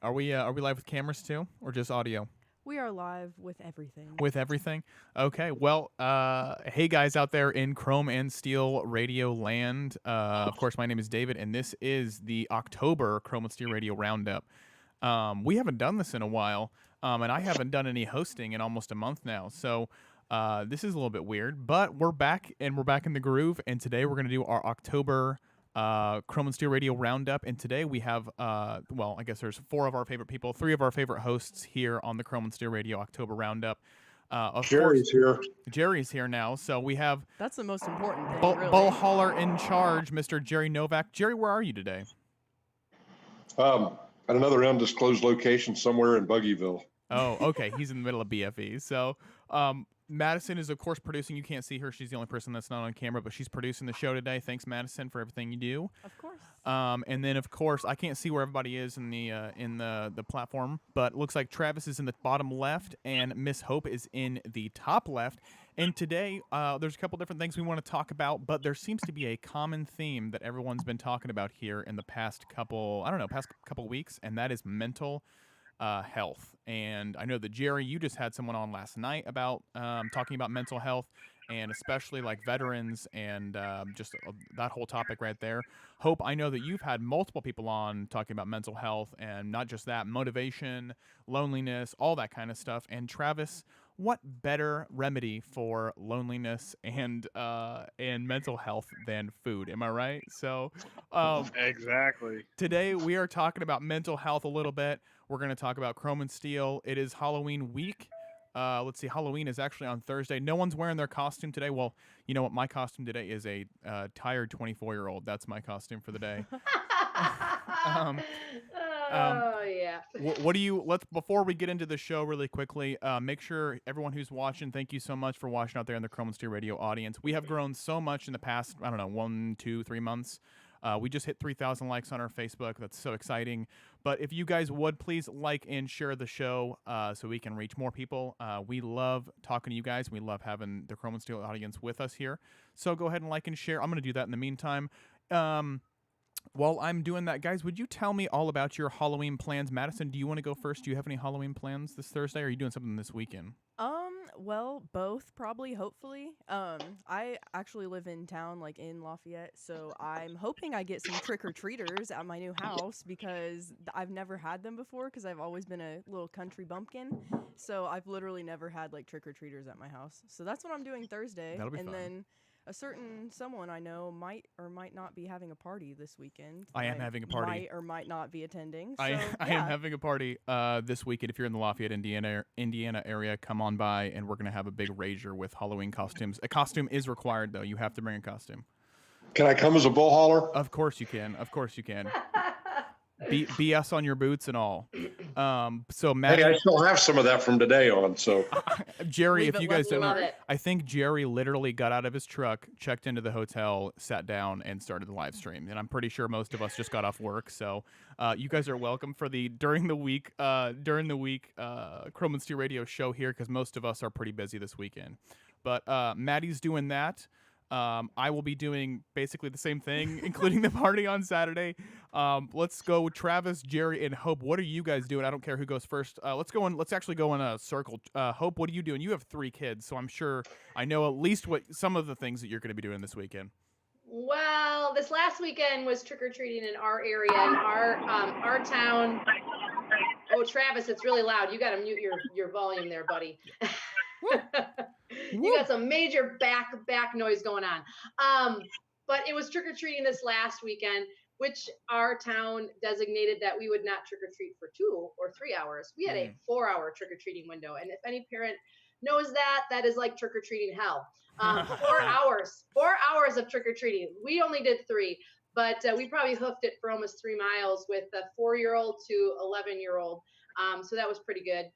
Are we live with cameras too, or just audio? We are live with everything. With everything. Okay. Well, hey guys out there in Chrome and Steel Radio Land. Of course, my name is David, and this is the October Chrome and Steel Radio Roundup. We haven't done this in a while, and I haven't done any hosting in almost a month now. So this is a little bit weird, but we're back, and we're back in the groove. And today we're going to do our October Chrome and Steel Radio Roundup. And today we have, well, I guess there's four of our favorite people, three of our favorite hosts here on the Chrome and Steel Radio October Roundup. Of Jerry's course, here. Jerry's here now. So we have That's the most important thing, really. Bull Hauler in charge, Mr. Jerry Novak. Jerry, where are you today? At another undisclosed location somewhere in Buggyville. Oh, okay. He's in the middle of BFE. So Madison is, of course, producing. You can't see her. She's the only person that's not on camera, but she's producing the show today. Thanks, Madison, for everything you do. Of course. And then, of course, I can't see where everybody is in the platform, but it looks like Travis is in the bottom left and Miss Hope is in the top left. And today, there's a couple different things we want to talk about, but there seems to be a common theme that everyone's been talking about here in the past couple weeks, and that is mental health. And I know that Jerry, you just had someone on last night about talking about mental health, and especially like veterans and just that whole topic right there. Hope, I know that you've had multiple people on talking about mental health, and not just that, motivation, loneliness, all that kind of stuff. And Travis, what better remedy for loneliness and mental health than food? Am I right? So exactly. Today we are talking about mental health a little bit. We're going to talk about Chrome and Steel. It is Halloween week. Let's see, Halloween is actually on Thursday. No one's wearing their costume today. Well, you know what? My costume today is a tired 24-year-old. That's my costume for the day. Yeah. What do you? Before we get into the show, really quickly, make sure everyone who's watching, thank you so much for watching out there in the Chrome and Steel Radio audience. We have grown so much in the past, I don't know, 1, 2, 3 months. We just hit 3,000 likes on our Facebook. That's so exciting. But if you guys would, please like and share the show so we can reach more people. We love talking to you guys. We love having the Chrome and Steel audience with us here. So go ahead and like and share. I'm going to do that in the meantime. While I'm doing that, guys, would you tell me all about your Halloween plans? Madison, do you want to go first? Do you have any Halloween plans this Thursday, or are you doing something this weekend? Well, both, probably, hopefully. I actually live in town, like in Lafayette, so I'm hoping I get some trick-or-treaters at my new house because I've never had them before because I've always been a little country bumpkin. So I've literally never had like trick-or-treaters at my house. So that's what I'm doing Thursday. That'll be and fun. Then a certain someone I know might or might not be having a party this weekend. I am having a party. Might or might not be attending. So, I am having a party this weekend. If you're in the Lafayette, Indiana area, come on by, and we're going to have a big rager with Halloween costumes. A costume is required, though. You have to bring a costume. Can I come as a bull hauler? Of course you can. Of course you can. BS on your boots and all. So Matt, Hey, I still have some of that from today on. So Jerry, if you guys don't love know, it. I think Jerry literally got out of his truck, checked into the hotel, sat down, and started the live stream. And I'm pretty sure most of us just got off work. So you guys are welcome for the during the week Chrome and Steel Radio show here, because most of us are pretty busy this weekend. But Maddie's doing that. I will be doing basically the same thing, including the party on Saturday. Let's go, Travis, Jerry, and Hope. What are you guys doing? I don't care who goes first. Let's actually go in a circle. Hope, what are you doing? You have 3 kids, so I'm sure I know at least what some of the things that you're going to be doing this weekend. Well, this last weekend was trick-or-treating in our area, in our town. Oh, Travis, it's really loud. You got to mute your volume there, buddy. You got some major back noise going on. But it was trick-or-treating this last weekend, which our town designated that we would not trick-or-treat for 2 or 3 hours. We had a 4-hour trick-or-treating window. And if any parent knows that is like trick-or-treating hell. 4 hours of trick-or-treating. We only did 3, but we probably hoofed it for almost 3 miles with a 4-year-old to 11-year-old. So that was pretty good.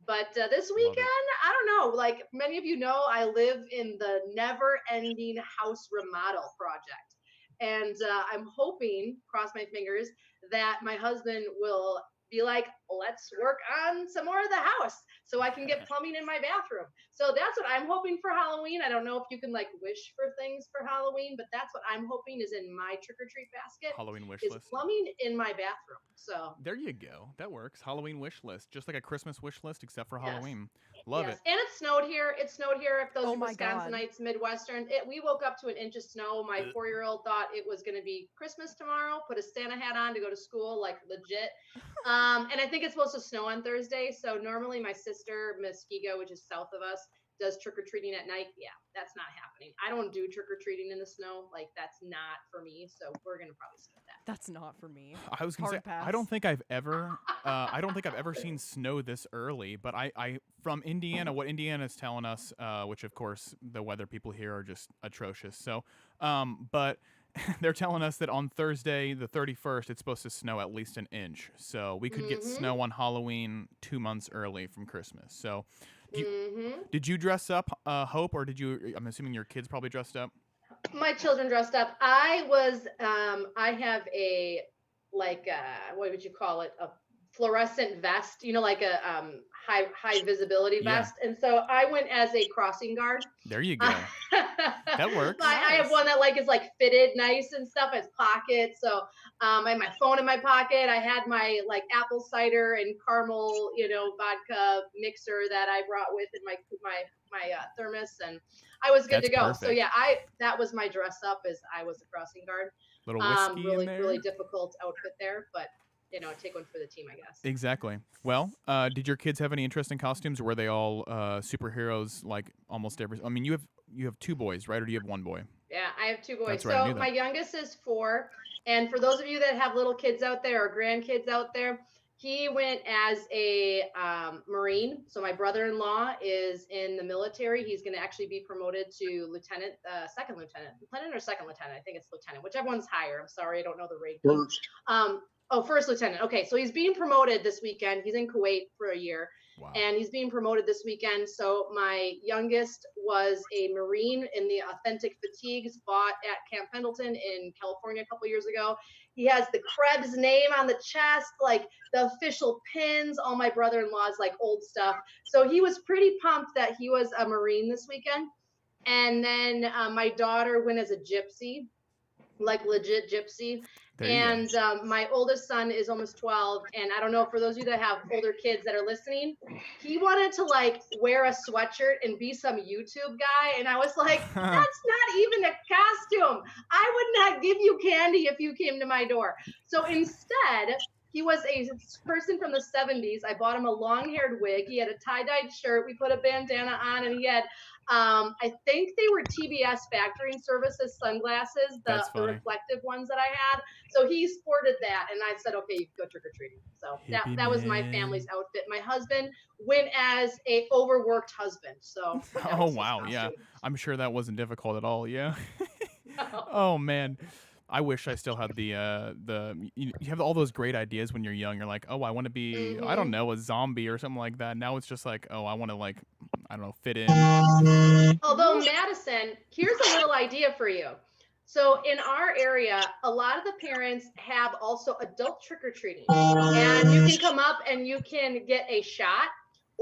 But this weekend, I don't know, like many of you know, I live in the never-ending house remodel project. And I'm hoping, cross my fingers, that my husband will be like, let's work on some more of the house so I can get plumbing in my bathroom. So that's what I'm hoping for Halloween. I don't know if you can like wish for things for Halloween, but that's what I'm hoping is in my trick or treat basket. Halloween wish is list. plumbing in my bathroom. So there you go. That works. Halloween wish list, just like a Christmas wish list, except for yes. Halloween. Love it. And it snowed here. It snowed here. If those Oh are my God. Wisconsinites, Midwestern, we woke up to an inch of snow. My 4-year-old thought it was going to be Christmas tomorrow. Put a Santa hat on to go to school, like legit. And I think it's supposed to snow on Thursday. So normally my sister, Muskego, which is south of us, does trick or treating at night. Yeah, that's not happening. I don't do trick or treating in the snow. Like that's not for me. So we're gonna probably skip that. That's not for me. I was gonna say, Hard I don't pass. think I've ever, seen snow this early. But I from Indiana, what Indiana's telling us, which of course the weather people here are just atrocious. So, but they're telling us that on Thursday, the 31st, it's supposed to snow at least an inch. So we could get snow on Halloween 2 months early from Christmas. So, did you dress up, Hope, or did you? I'm assuming your kids probably dressed up. My children dressed up. I was. I have a like what would you call it? A fluorescent vest. You know, like a high visibility Yeah. vest. And so I went as a crossing guard. There you go. That works. I have one that like is like fitted nice and stuff. Has pockets. So I had my phone in my pocket. I had my like apple cider and caramel, vodka mixer that I brought with in my thermos, and I was good to go. Perfect. So yeah, that was my dress up. Is I was a crossing guard. Little whiskey really in there. really difficult outfit there, but take one for the team, I guess. Exactly. Well, did your kids have any interesting costumes, or were they all superheroes? Like almost every. I mean, you have 2 boys, right? Or do you have 1 boy? Yeah, I have 2 boys. That's right, I knew So that. my youngest is 4, and for those of you that have little kids out there or grandkids out there, he went as a Marine. So my brother-in-law is in the military. He's going to actually be promoted to lieutenant, second lieutenant or second lieutenant. I think it's lieutenant, whichever one's higher. I'm sorry, I don't know the rank. First. First lieutenant. Okay, so he's being promoted this weekend. He's in Kuwait for a year. Wow. And he's being promoted this weekend. So my youngest was a Marine in the authentic fatigues bought at Camp Pendleton in California a couple years ago. He has the Krebs name on the chest, like the official pins, all my brother-in-law's like old stuff. So he was pretty pumped that he was a Marine this weekend. And then my daughter went as a gypsy, like legit gypsy. And my oldest son is almost 12. And I don't know, for those of you that have older kids that are listening, he wanted to like wear a sweatshirt and be some YouTube guy. And I was like, that's not even a costume. I would not give you candy if you came to my door. So instead, he was a person from the 70s. I bought him a long-haired wig. He had a tie-dyed shirt. We put a bandana on, and he had, I think they were TBS Factoring Services sunglasses, the reflective ones that I had. So he sported that, and I said, okay, you can go trick-or-treating. So that was my family's outfit. My husband went as a overworked husband. So oh, wow. Yeah. I'm sure that wasn't difficult at all. Yeah. Oh, man. I wish I still had you have all those great ideas when you're young. You're like, oh, I want to be, I don't know, a zombie or something like that. Now it's just like, oh, I want to like, I don't know, fit in. Although Madison, here's a little idea for you. So in our area, a lot of the parents have also adult trick-or-treating, and you can come up and you can get a shot.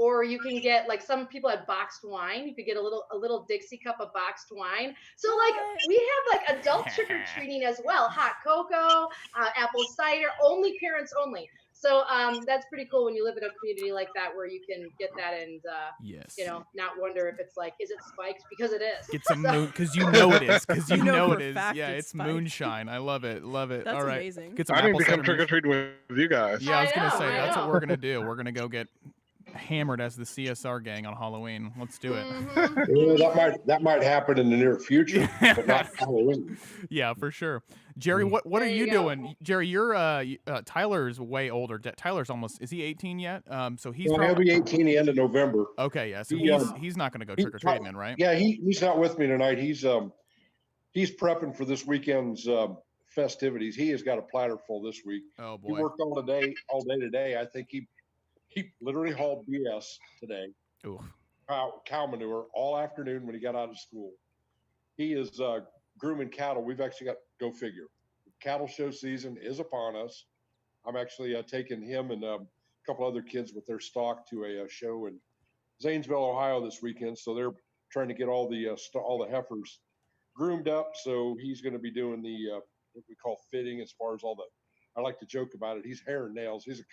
Or you can get, like, some people have boxed wine. You could get a little Dixie cup of boxed wine. So like we have like adult trick-or-treating as well. Hot cocoa, apple cider, only parents only. So that's pretty cool when you live in a community like that where you can get that and yes. Not wonder if it's like, is it spiked? Because it is. Get some moon, because you know it is. Because you know it is. Yeah, it's spiked. Moonshine. I love it. Love it. That's all right. amazing. Get some I didn't apple become cider trick or treating with you guys. Yeah, I was gonna say I that's know. what we're gonna do. We're gonna go get hammered as the CSR gang on Halloween. Let's do it. Yeah, that might happen in the near future, but not Halloween. Yeah, for sure. Jerry, what are There you you go. doing? Jerry, you're Tyler's way older. Tyler's almost, is he 18 yet? So he's Well, he'll probably be 18 the end of November. okay. Yeah, so He, he's not gonna go trick or treating then, right? Yeah, he's not with me tonight. He's prepping for this weekend's festivities. He has got a platter full this week. Oh He boy. worked all day today. I think he literally hauled BS today. Ooh. Cow manure all afternoon when he got out of school. He is grooming cattle. We've actually got, go figure, cattle show season is upon us. I'm actually taking him and a couple other kids with their stock to a show in Zanesville, Ohio this weekend. So they're trying to get all the heifers groomed up. So he's going to be doing the what we call fitting, as far as all the. I like to joke about it. He's hair and nails. He's a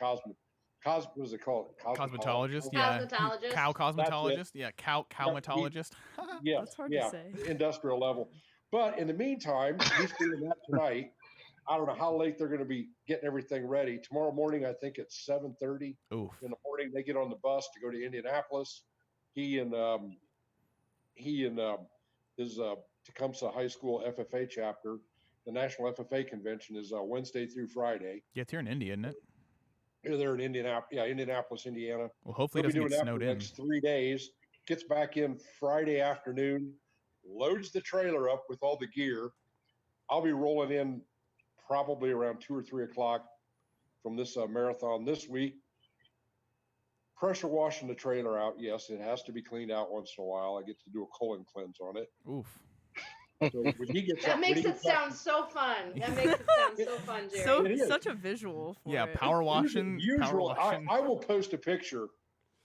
what is it called? Cosmetologist, yeah. Cosmetologist. Cow That's it. cosmetologist, yeah. Cowmetologist. Yes, That's hard yeah, to say. industrial level. But in the meantime, he's doing that tonight. I don't know how late they're going to be getting everything ready. Tomorrow morning, I think it's 7:30 Oof. in the morning. They get on the bus to go to Indianapolis. He and his Tecumseh High School FFA chapter. The National FFA convention is Wednesday through Friday. Yeah, it's here in India, isn't it? Here they're in Indianapolis, Indianapolis, Indiana. Well, hopefully They'll it be doesn't doing get that snowed for the in. next 3 days. Gets back in Friday afternoon, loads the trailer up with all the gear. I'll be rolling in probably around 2 or 3 o'clock from this marathon this week. Pressure washing the trailer out. Yes, it has to be cleaned out once in a while. I get to do a colon cleanse on it. Oof. So when he gets That up, makes it sound so fun. That makes it sound so fun, Jerry. So It is. such a visual for Yeah, it. power washing. Power usual. washing. I will post a picture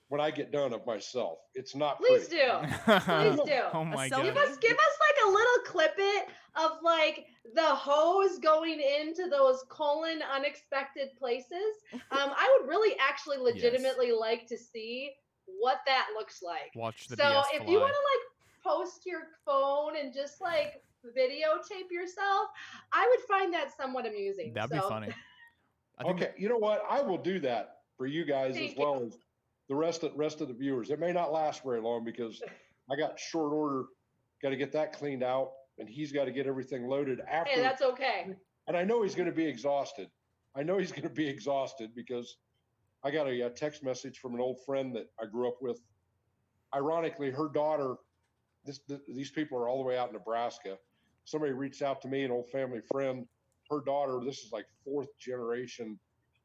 when I get done of myself. It's not Please pretty. do. Please do. Oh my selfie? god. Give us like a little clip it of like the hose going into those colon unexpected places. I would really actually legitimately like to see what that looks like. Watch the So BS if fly. you want to like post your phone and just like videotape yourself, I would find that somewhat amusing. That'd be So, funny. I think Okay, you know what? I will do that for you guys Thank as well as the rest of the viewers. It may not last very long because I got short order. Got to get that cleaned out, and he's got to get everything loaded after. hey, that's okay. And I know he's going to be exhausted. I know he's going to be exhausted because I got a text message from an old friend that I grew up with. Ironically, her daughter. These people are all the way out in Nebraska. Somebody reached out to me, an old family friend. Her daughter. This is like 4th generation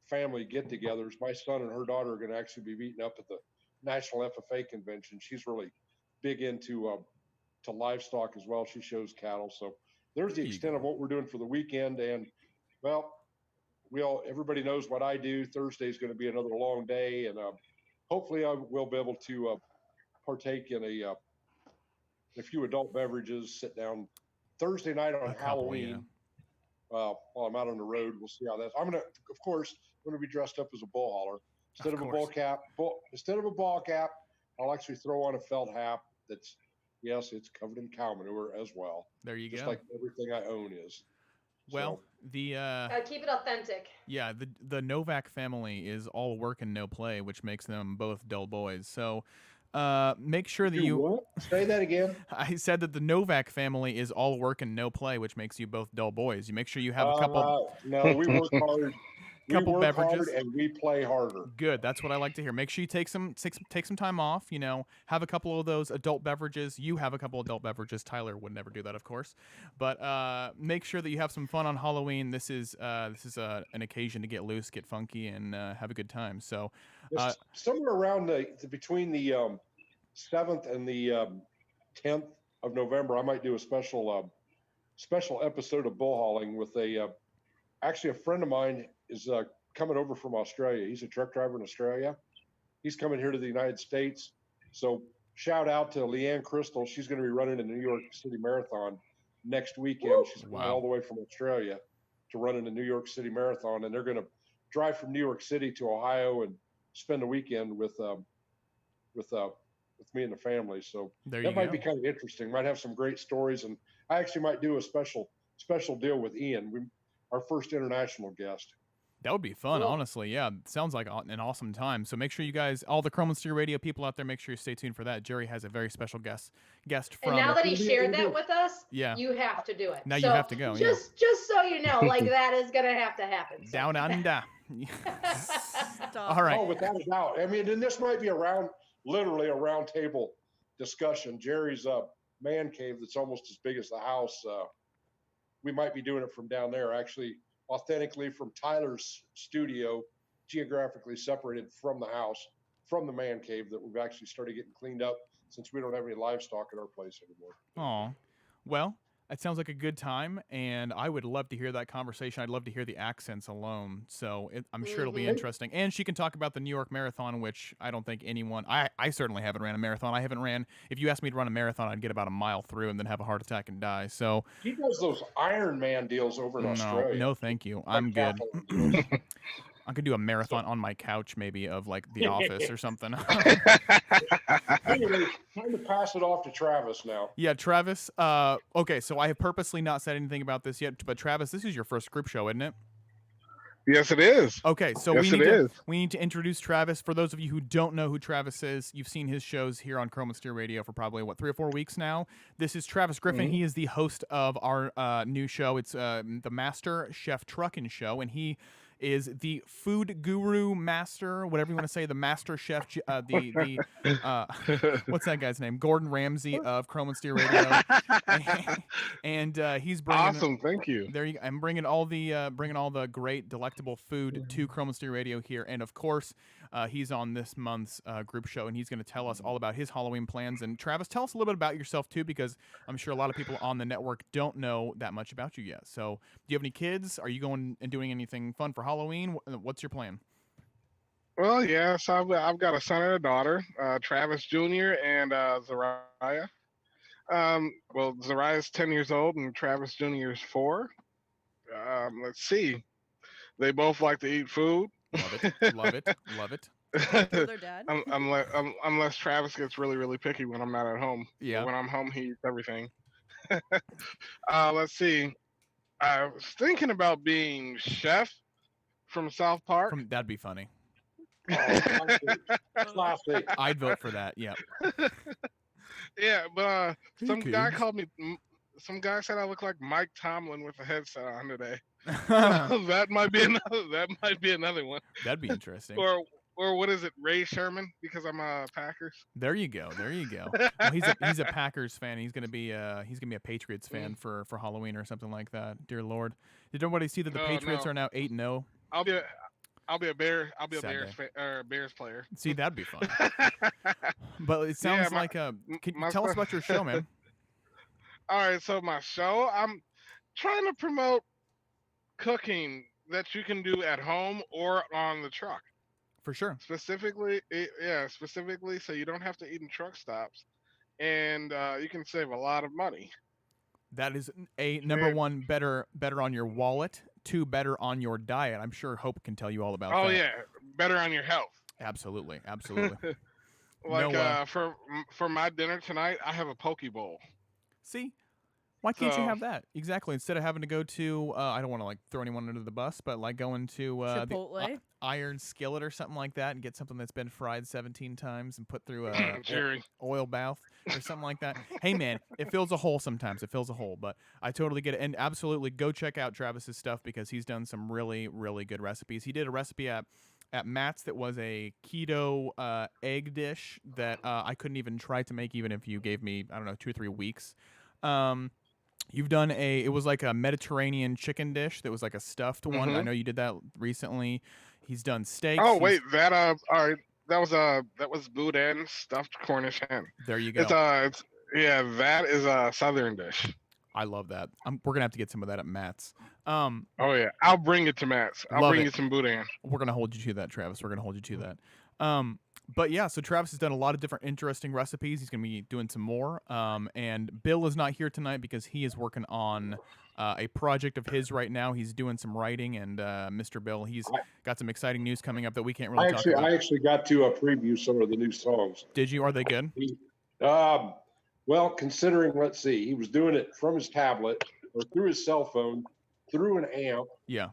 family get-togethers. My son and her daughter are going to actually be meeting up at the National FFA convention. She's really big into to livestock as well. She shows cattle. So there's the There you extent go. of what we're doing for the weekend. And well, everybody knows what I do. Thursday is going to be another long day, and hopefully I will be able to partake in a few adult beverages. Sit down Thursday night on A couple, Halloween. While I'm out on the road, we'll see how that's. Of course, be dressed up as a bull hauler instead of a ball cap. Instead of a ball cap, I'll actually throw on a felt hat. That's it's covered in cow manure as well. There you Just go. like everything I own is. Well, the Gotta keep it authentic. yeah, the Novak family is all work and no play, which makes them both dull boys. So make sure that you what? Say that again. I said that the Novak family is all work and no play, which makes you both dull boys. You make sure you have a couple No, we work hard. couple we work beverages. hard and we play harder. Good. That's what I like to hear. Make sure you take some time off. Have a couple of those adult beverages. You have a couple adult beverages. Tyler would never do that, of course. But make sure that you have some fun on Halloween. This is an occasion to get loose, get funky, and have a good time. So Somewhere around between the 7th and the 10th of November, I might do a special episode of bull hauling with actually a friend of mine is coming over from Australia. He's a truck driver in Australia. He's coming here to the United States. So shout out to Leanne Crystal. She's going to be running in the New York City Marathon next weekend. Woo! She's coming Wow. all the way from Australia to run in the New York City Marathon, and they're going to drive from New York City to Ohio and spend a weekend with me and the family. So there you that might go. be kind of interesting. Might have some great stories, and I actually might do a special deal with Ian, our first international guest. That would be fun, Cool. honestly. Yeah, sounds like an awesome time. So make sure you guys, all the Chrome and Steer Radio people out there, make sure you stay tuned for that. Jerry has a very special guest from. And now that he It'll be- shared it'll that be- with us, Yeah. you have to do it. Now you So, have to go, yeah. Just so you know, like that is gonna have to happen. So. Down under. Stop. All right. Oh, without a doubt. I mean, and this might be literally a round table discussion. Jerry's man cave that's almost as big as the house. We might be doing it from down there, actually, authentically from Tyler's studio, geographically separated from the house, from the man cave that we've actually started getting cleaned up since we don't have any livestock at our place anymore. Aw. Well, It sounds like a good time, and I would love to hear that conversation. I'd love to hear the accents alone. So I'm sure it'll be Mhm. interesting. And she can talk about the New York Marathon, which I don't think anyone. I certainly haven't ran a marathon. I haven't ran. If you asked me to run a marathon, I'd get about a mile through and then have a heart attack and die. So He does those Iron Man deals over in Australia. no, thank you. Like I'm good. triathlon deals. I could do a marathon on my couch, maybe of like The Office or something. Anyway, time to pass it off to Travis now. Yeah, Travis. Okay, so I have purposely not said anything about this yet, but Travis, this is your first group show, isn't it? Yes, it is. Okay, so Yes, it is. we need to introduce Travis. For those of you who don't know who Travis is, you've seen his shows here on Chrome and Steer Radio for probably 3 or 4 weeks now. This is Travis Griffin. Mhm. He is the host of our new show. It's the Master Chef Truckin' Show, and he is the food guru master, whatever you want to say, the master chef, what's that guy's name? Gordon Ramsay of Chrome and Steer Radio, and he's bringing Awesome, thank you. there you go. I'm bringing all the great delectable food to Chrome and Steer Radio here, and of course, he's on this month's group show, and he's going to tell us all about his Halloween plans. And Travis, tell us a little bit about yourself too, because I'm sure a lot of people on the network don't know that much about you yet. So, do you have any kids? Are you going and doing anything fun for Halloween? What's your plan? Well, yeah, so I've got a son and a daughter, Travis Jr. and Zariah. Well, Zariah's 10 years old and Travis Jr. is 4. Let's see. They both like to eat food. Love it, love it, love it. Kill their dad. Unless Travis gets really, really picky when I'm not at home. Yeah. But when I'm home, he eats everything. Let's see. I was thinking about being chef from South Park. That'd be funny. Classic. I'd vote for that. Yeah. Yeah, but Hey, some guy kids. called me. Some guy said I look like Mike Tomlin with a headset on today. That might be another. That might be another one. That'd be interesting. Or what is it, Ray Sherman? Because I'm a Packers. There you go. There you go. Well, he's a Packers fan. He's gonna be a Patriots fan for Halloween or something like that. Dear Lord, did everybody see that the Oh, Patriots no. are now 8-0? I'll be a Bear. I'll be a Sad Bears player. See, that'd be fun. But it sounds my- like can you my tell us son- about your show, man? All right, so my show, I'm trying to promote cooking that you can do at home or on the truck. For sure. Specifically, so you don't have to eat in truck stops, and you can save a lot of money. That is number Yeah. 1, better on your wallet. 2, better on your diet. I'm sure Hope can tell you all about that. Oh yeah, better on your health. Absolutely, absolutely. Like No, for my dinner tonight, I have a poke bowl. See, why can't you So- have that? Exactly. Instead of having to go to, I don't want to like throw anyone under the bus, but like going to the Chipotle. iron skillet or something like that and get something that's been fried 17 times and put through a Jerry. oil bath or something like that. Hey man, it fills a hole sometimes. It fills a hole, but I totally get it. And absolutely go check out Travis's stuff because he's done some really, really good recipes. He did a recipe at Matt's that was a keto egg dish that I couldn't even try to make even if you gave me, I don't know, 2 or 3 weeks. You've done it was like a Mediterranean chicken dish that was like a stuffed one. I know you did that recently. He's done steaks. Oh wait, that all right. That was boudin stuffed Cornish hen. There you go. It's that is a southern dish. I love that. We're gonna have to get some of that at Matt's. Oh yeah, I'll bring it to Matt's. I'll Love bring it. you some boudin. We're gonna hold you to that, Travis. We're gonna hold you to that. But yeah, so Travis has done a lot of different interesting recipes. He's gonna be doing some more. And Bill is not here tonight because he is working on a project of his right now. He's doing some writing, and Mr. Bill, he's got some exciting news coming up that we can't really talk about. I actually got to preview some of the new songs. Did you? Are they good? Well, considering, let's see, he was doing it from his tablet or through his cell phone, through an amp, Yeah.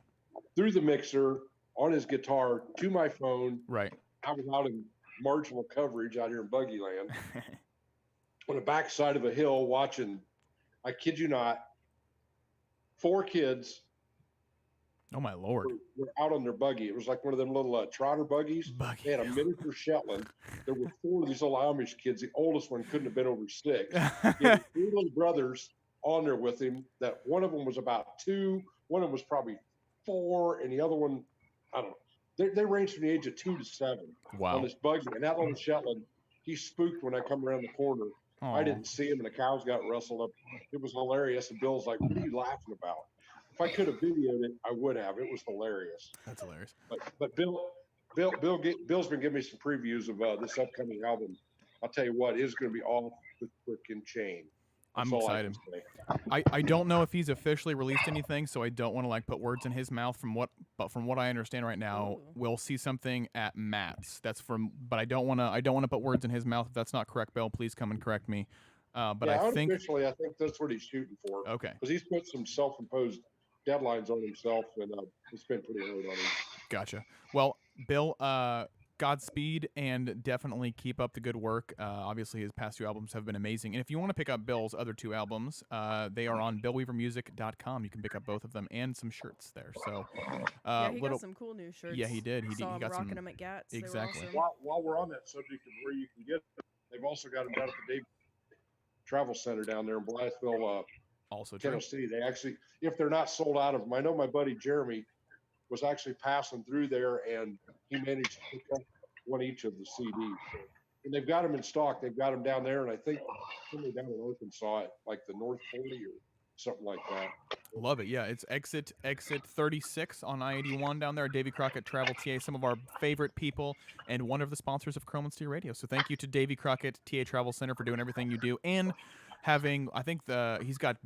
through the mixer, on his guitar, to my phone. Right. I was out in marginal coverage out here in Buggy Land on the backside of a hill watching, I kid you not, 4 kids Oh my Lord. were out on their buggy. It was like one of them little trotter buggies. Buggy. They had a miniature Shetland. There were 4 of these little Amish kids. The oldest one couldn't have been over 6. He had 3 little brothers on there with him. That one of them was about 2. One of them was probably 4, and the other one, I don't know. They ranged from the age of 2 to 7 Wow. on this buggy. And that little Shetland, he spooked when I come around the corner. I didn't see him, and the cows got rustled up. It was hilarious. And Bill's like, "What are you laughing about?" If I could have videoed it, I would have. It was hilarious. That's hilarious. But Bill's been giving me some previews of this upcoming album. I'll tell you what, it's going to be off the freaking chain. That's I'm all excited. I can say. I don't know if he's officially released anything, so I don't want to like put words in his mouth. From what I understand right now, Ooh. we'll see something at Matt's. But I don't want to put words in his mouth. If that's not correct, Bill, please come and correct me. But Yeah, I think unofficially, I think that's what he's shooting for. okay, Because he's put some self-imposed deadlines on himself, and it's been pretty hard on him. gotcha. Well, Bill, Godspeed, and definitely keep up the good work. Obviously, his past 2 albums have been amazing. And if you want to pick up Bill's other 2 albums, they are on BillWeaverMusic.com. You can pick up both of them and some shirts there. So, Yeah, he got some cool new shirts. Yeah, he did. He Saw him got rocking some. them at Gats. Exactly. They were awesome. While we're on that subject of where you can get them, they've also got them down at the DAVY Travel Center down there in Blytheville, Also true. Tennessee. They actually, if they're not sold out of them, I know my buddy Jeremy was actually passing through there, and he managed to pick up one each of the CDs. And they've got them in stock. They've got them down there, and I think somewhere down in Arkansas at like the North 40 or something like that. Love it. Yeah, it's exit 36 on I-81 down there. Davy Crockett Travel TA, some of our favorite people, and one of the sponsors of Chrome and Steel Radio. So thank you to Davy Crockett TA Travel Center for doing everything you do, and having, I think he's got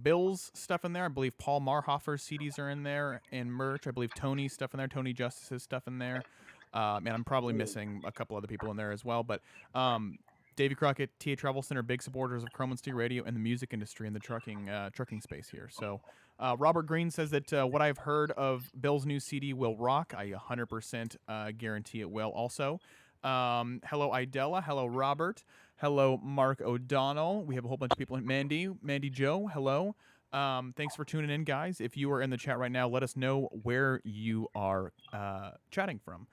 Bill's stuff in there. I believe Paul Marhofer's CDs are in there, and merch. I believe Tony's stuff in there. Tony Justice's stuff in there. And I'm probably missing a couple other people in there as well, but Davy Crockett, TA Travel Center, big supporters of Chrome and Steel Radio and the music industry and the trucking space here. So Robert Greene says that what I've heard of Bill's new CD will rock. I 100% guarantee it will also. Hello, Idella. Hello, Robert. Hello, Mark O'Donnell. We have a whole bunch of people. Mandy Joe, hello. Thanks for tuning in, guys. If you are in the chat right now, let us know where you are chatting from.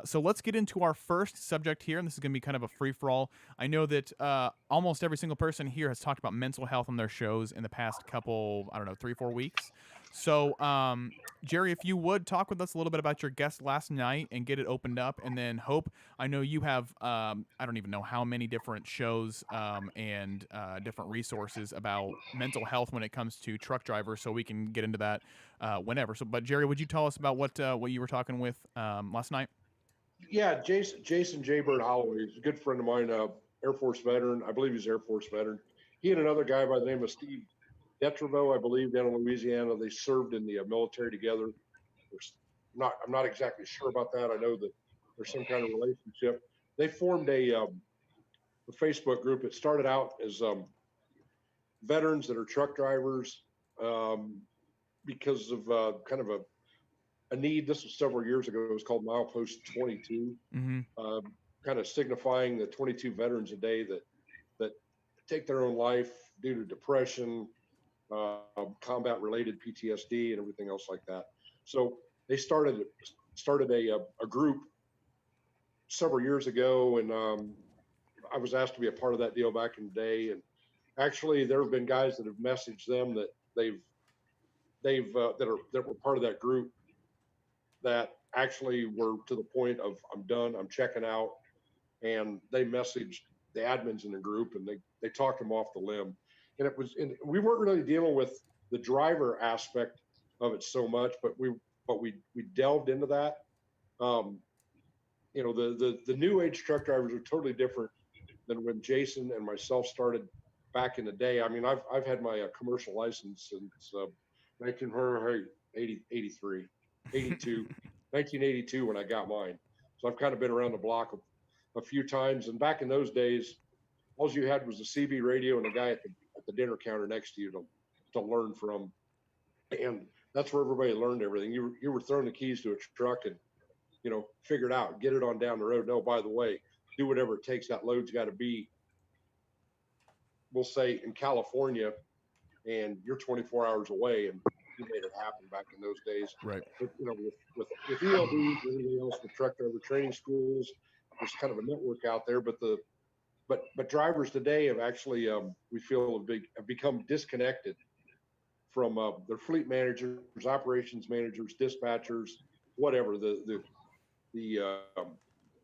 So let's get into our first subject here, and this is going to be kind of a free-for-all. I know that almost every single person here has talked about mental health on their shows in the past couple, 3-4 weeks. So, Jerry, if you would talk with us a little bit about your guest last night and get it opened up, and then Hope, I know you have, I don't even know how many different shows and different resources about mental health when it comes to truck drivers, so we can get into that whenever. So, but Jerry, would you tell us about what you were talking with last night? Yeah, Jason Jaybird Holloway is a good friend of mine, Air Force veteran. I believe he's Air Force veteran. He and another guy by the name of Steve Detrevaux, I believe, down in Louisiana. They served in the military together. I'm not exactly sure about that. I know that there's some kind of relationship. They formed a Facebook group. It started out as veterans that are truck drivers because of kind of a need. This was several years ago. It was called Milepost 22, kind of signifying the 22 veterans a day that take their own life due to depression, combat-related PTSD, and everything else like that. So they started a group several years ago, and I was asked to be a part of that deal back in the day. And actually, there have been guys that have messaged them that that were part of that group that actually were to the point of I'm done, I'm checking out, and they messaged the admins in the group and they talked them off the limb. And we weren't really dealing with the driver aspect of it so much, but we delved into that. The new age truck drivers are totally different than when Jason and myself started back in the day. I mean, I've had my commercial license since 1983, 1982 when I got mine. So I've kind of been around the block a few times. And back in those days, all you had was the CB radio and the guy at the dinner counter next to you to learn from. And that's where everybody learned everything. You were throwing the keys to a truck and, figure it out, get it on down the road. No, by the way, do whatever it takes. That load's got to be, we'll say, in California, and you're 24 hours away, and you made it happen back in those days. Right. But, with ELD and everything else, with truck driver training schools, there's kind of a network out there. But drivers today have actually, we feel, have become disconnected from their fleet managers, operations managers, dispatchers, whatever, the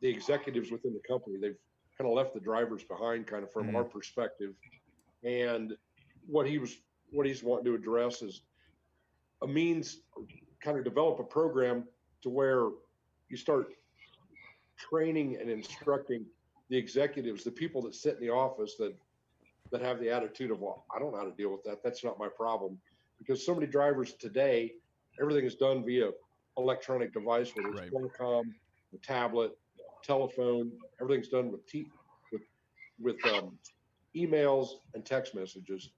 executives within the company. They've kind of left the drivers behind, kind of from our perspective. And what he's wanting to address is a means, kind of develop a program to where you start training and instructing the executives, the people that sit in the office that have the attitude of, well, I don't know how to deal with that. That's not my problem. Because so many drivers today, everything is done via electronic device, whether it's intercom, the tablet, telephone, everything's done with emails and text messages.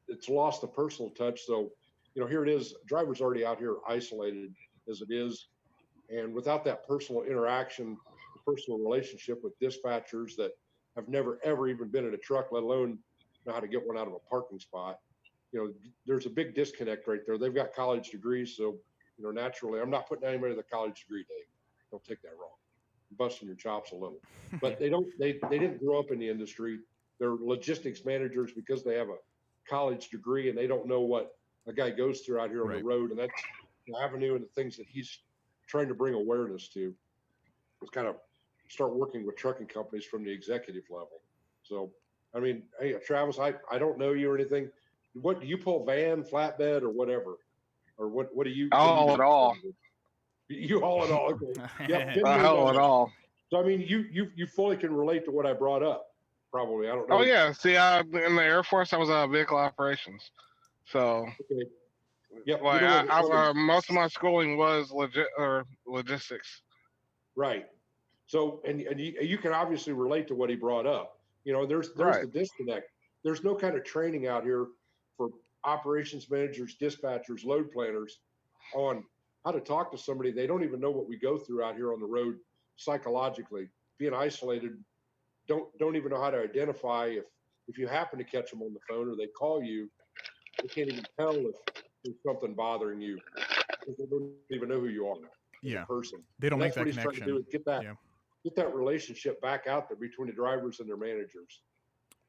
It's lost the personal touch. So, here it is. Drivers already out here isolated as it is. And without that personal interaction, personal relationship with dispatchers that have never, ever even been in a truck, let alone know how to get one out of a parking spot, there's a big disconnect right there. They've got college degrees. So, naturally, I'm not putting anybody with a college degree, Dave. Don't take that wrong. I'm busting your chops a little. But they didn't grow up in the industry. They're logistics managers because they have a college degree and they don't know what a guy goes through out here on the road. And that's the avenue and the things that he's trying to bring awareness to. It's kind of start working with trucking companies from the executive level. So, I mean, hey, Travis, I don't know you or anything. What do you pull, van, flatbed, or whatever? Or what do you? All at all. You haul it all. Okay. Yep. I haul it all. So, I mean, you fully can relate to what I brought up. Probably. I don't know. Oh, yeah. See, in the Air Force, I was vehicle operations. So, okay. Yep. Like, most of my schooling was logistics. Right. So, and you can obviously relate to what he brought up. There's the disconnect. There's no kind of training out here for operations managers, dispatchers, load planners on how to talk to somebody. They don't even know what we go through out here on the road psychologically. Being isolated, don't even know how to identify if you happen to catch them on the phone or they call you. They can't even tell if there's something bothering you because they don't even know who you are as a person. They don't make that connection. Trying to do is get that relationship back out there between the drivers and their managers.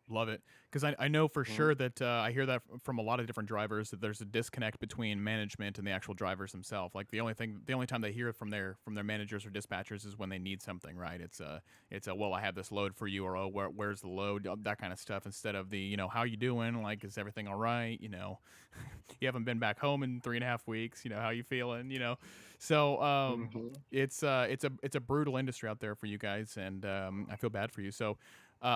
Love it. Because I know for sure that I hear that from a lot of different drivers that there's a disconnect between management and the actual drivers themselves. Like the only time they hear from their managers or dispatchers is when they need something, right? It's well, I have this load for you, or where's the load, that kind of stuff, instead of the how you doing, like, is everything all right, you haven't been back home in 3.5 weeks, how you feeling, so it's a brutal industry out there for you guys, and I feel bad for you. So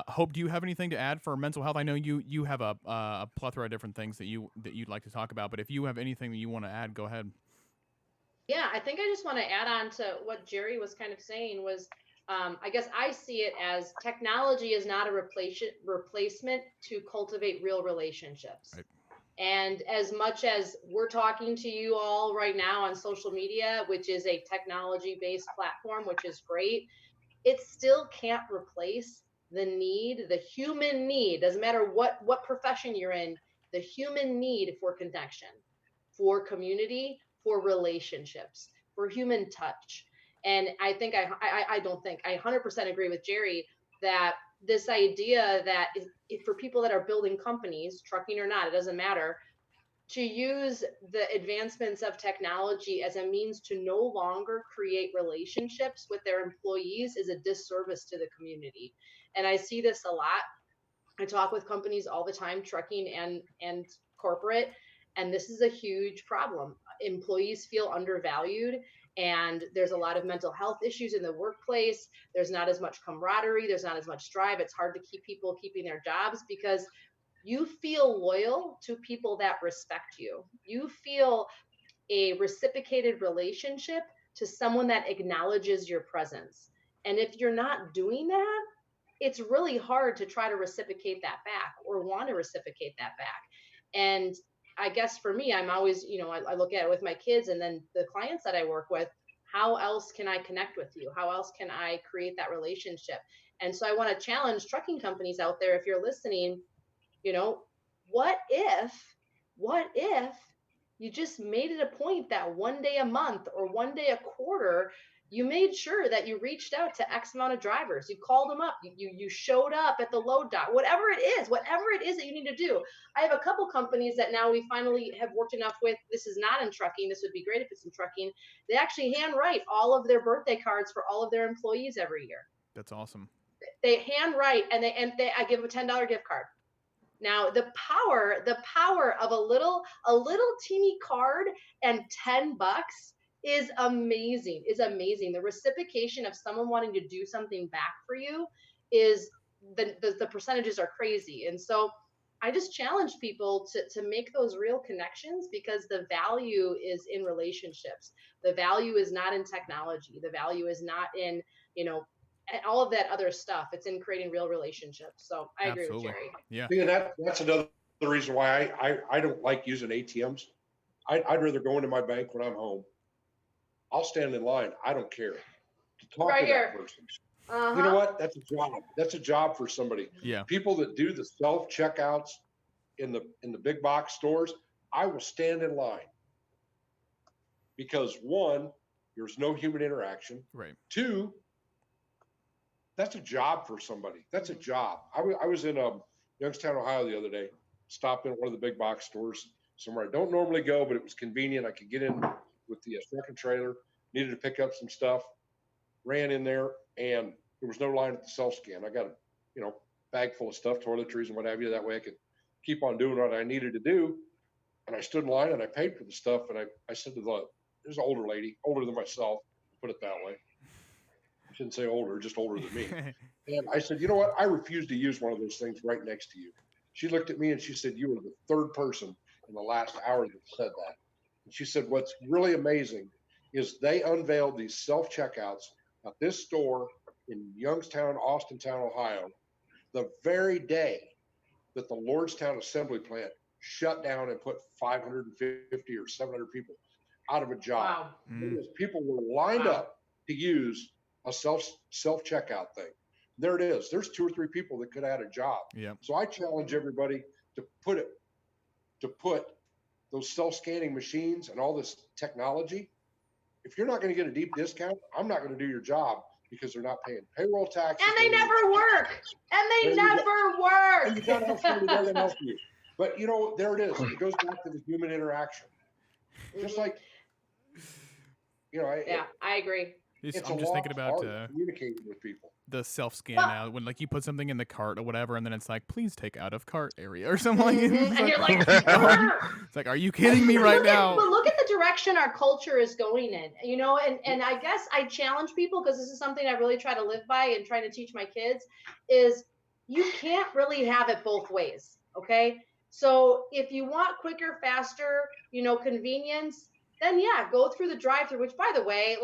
Hope, do you have anything to add for mental health? I know you have a plethora of different things that you'd like to talk about, but if you have anything that you want to add, go ahead. Yeah, I think I just want to add on to what Jerry was kind of saying was, I guess I see it as technology is not a replacement to cultivate real relationships. Right. And as much as we're talking to you all right now on social media, which is a technology-based platform, which is great, it still can't replace the human need, doesn't matter what profession you're in, the human need for connection, for community, for relationships, for human touch. And I think I 100% agree with Jerry that this idea that if for people that are building companies, trucking or not, it doesn't matter, to use the advancements of technology as a means to no longer create relationships with their employees is a disservice to the community. And I see this a lot. I talk with companies all the time, trucking and corporate, and this is a huge problem. Employees feel undervalued, and there's a lot of mental health issues in the workplace. There's not as much camaraderie. There's not as much drive. It's hard to keep people keeping their jobs because you feel loyal to people that respect you. You feel a reciprocated relationship to someone that acknowledges your presence. And if you're not doing that, it's really hard to try to reciprocate that back or want to reciprocate that back. And I guess for me, I'm always, I look at it with my kids and then the clients that I work with, how else can I connect with you? How else can I create that relationship? And so I want to challenge trucking companies out there, if you're listening, what if you just made it a point that one day a month or one day a quarter, you made sure that you reached out to X amount of drivers, you called them up, you showed up at the load dock, whatever it is that you need to do. I have a couple companies that now we finally have worked enough with. This is not in trucking. This would be great if it's in trucking. They actually handwrite all of their birthday cards for all of their employees every year. That's awesome. They handwrite and I give them a $10 gift card. Now the power of a little teeny card and $10 is amazing. The reciprocation of someone wanting to do something back for you is the percentages are crazy. And so I just challenge people to make those real connections, because the value is in relationships. The value is not in technology. The value is not in, all of that other stuff. It's in creating real relationships. So I agree with Jerry. Yeah. See, and that's another reason why I don't like using ATMs. I'd rather go into my bank when I'm home. I'll stand in line. I don't care. To talk Right to here. that person. You know what? That's a job. That's a job for somebody. Yeah. People that do the self checkouts in the big box stores, I will stand in line. Because one, there's no human interaction. Right. Two, that's a job for somebody. That's a job. I was in Youngstown, Ohio the other day, stopped in at one of the big box stores somewhere I don't normally go, but it was convenient. I could get in with the second trailer, needed to pick up some stuff, ran in there, and there was no line at the self scan. I got a bag full of stuff, toiletries and what have you. That way I could keep on doing what I needed to do. And I stood in line and I paid for the stuff. And I said to there's an older lady, older than myself, put it that way. I shouldn't say older, just older than me. And I said, you know what? I refuse to use one of those things right next to you. She looked at me and she said, you were the third person in the last hour that said that. And she said, what's really amazing is they unveiled these self-checkouts at this store in Youngstown, Austintown, Ohio, the very day that the Lordstown Assembly Plant shut down and put 550 or 700 people out of a job. Wow. Because people were lined up to use a self-checkout thing. There it is. There's 2 or 3 people that could have had a job. Yeah. So I challenge everybody to put those self-scanning machines and all this technology. If you're not going to get a deep discount, I'm not going to do your job, because they're not paying payroll taxes. And they never work. And they never work. And you got to have somebody there to help you. But there it is. It goes back to the human interaction. Just like, I agree. It's I'm just thinking about communicating with people. the self scan now, when like you put something in the cart or whatever, and then it's like, please take out of cart area or something like that. And you're like, it's like, are you kidding me right now? But look at the direction our culture is going in, and I guess I challenge people, because this is something I really try to live by and trying to teach my kids, is you can't really have it both ways. Okay. So if you want quicker, faster, convenience, then go through the drive-through, which, by the way,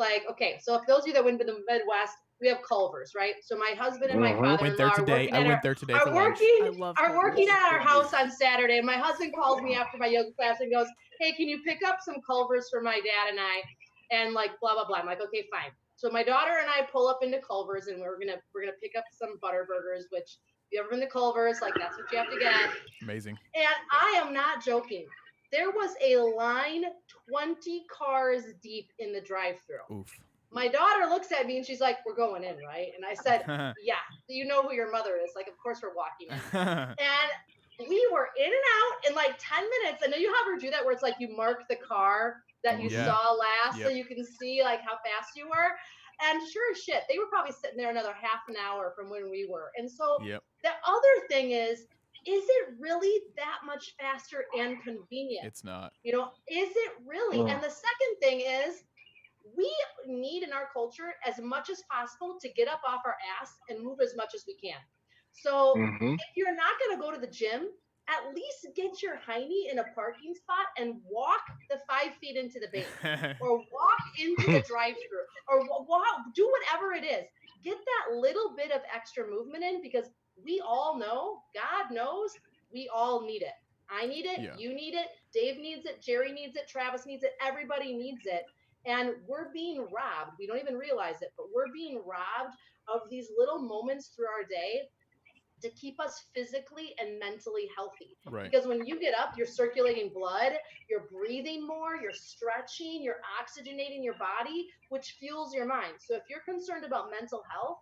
so if those of you that went to the Midwest, we have Culver's, right? So my husband and my father-in-law went there today. I went there today for lunch. are working at our house on Saturday. And my husband calls me after my yoga class and goes, hey, can you pick up some Culver's for my dad and I? And like, blah, blah, blah. I'm like, okay, fine. So my daughter and I pull up into Culver's, and we're gonna pick up some butter burgers, which if you ever been to Culver's, like, that's what you have to get. Amazing. And I am not joking. There was a line 20 cars deep in the drive-through. Oof. My daughter looks at me and she's like, we're going in, right? And I said, yeah, you know who your mother is. Like, of course we're walking in. And we were in and out in like 10 minutes. I know you have her do that where it's like you mark the car that you saw last, so you can see like how fast you were. And sure as shit, they were probably sitting there another half an hour from when we were. And so the other thing is it really that much faster and convenient? It's not. Is it really? And the second thing is, we need in our culture as much as possible to get up off our ass and move as much as we can. So if you're not going to go to the gym, at least get your hiney in a parking spot and walk the 5 feet into the bank, or walk into the drive-through, or do whatever it is. Get that little bit of extra movement in, because we all know, God knows, we all need it. I need it. You need it. Dave needs it. Jerry needs it. Travis needs it. Everybody needs it. And we're being robbed. We don't even realize it, but we're being robbed of these little moments through our day to keep us physically and mentally healthy. Right. Because when you get up, you're circulating blood, you're breathing more, you're stretching, you're oxygenating your body, which fuels your mind. So if you're concerned about mental health,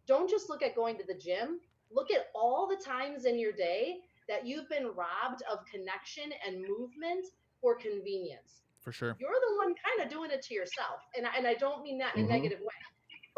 don't just look at going to the gym. Look at all the times in your day that you've been robbed of connection and movement for convenience. For sure. You're the one kind of doing it to yourself. And I don't mean that in a negative way.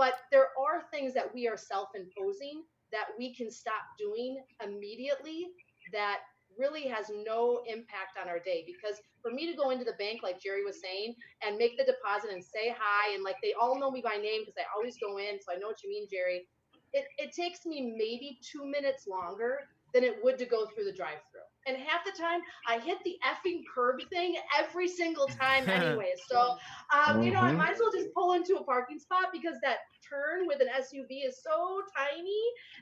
But there are things that we are self-imposing that we can stop doing immediately that really has no impact on our day. Because for me to go into the bank, like Jerry was saying, and make the deposit and say hi, and like they all know me by name because I always go in, so I know what you mean, Jerry. It takes me maybe 2 minutes longer than it would to go through the drive-through. And half the time, I hit the effing curb thing every single time anyway. So, you know, I might as well just pull into a parking spot because that turn with an SUV is so tiny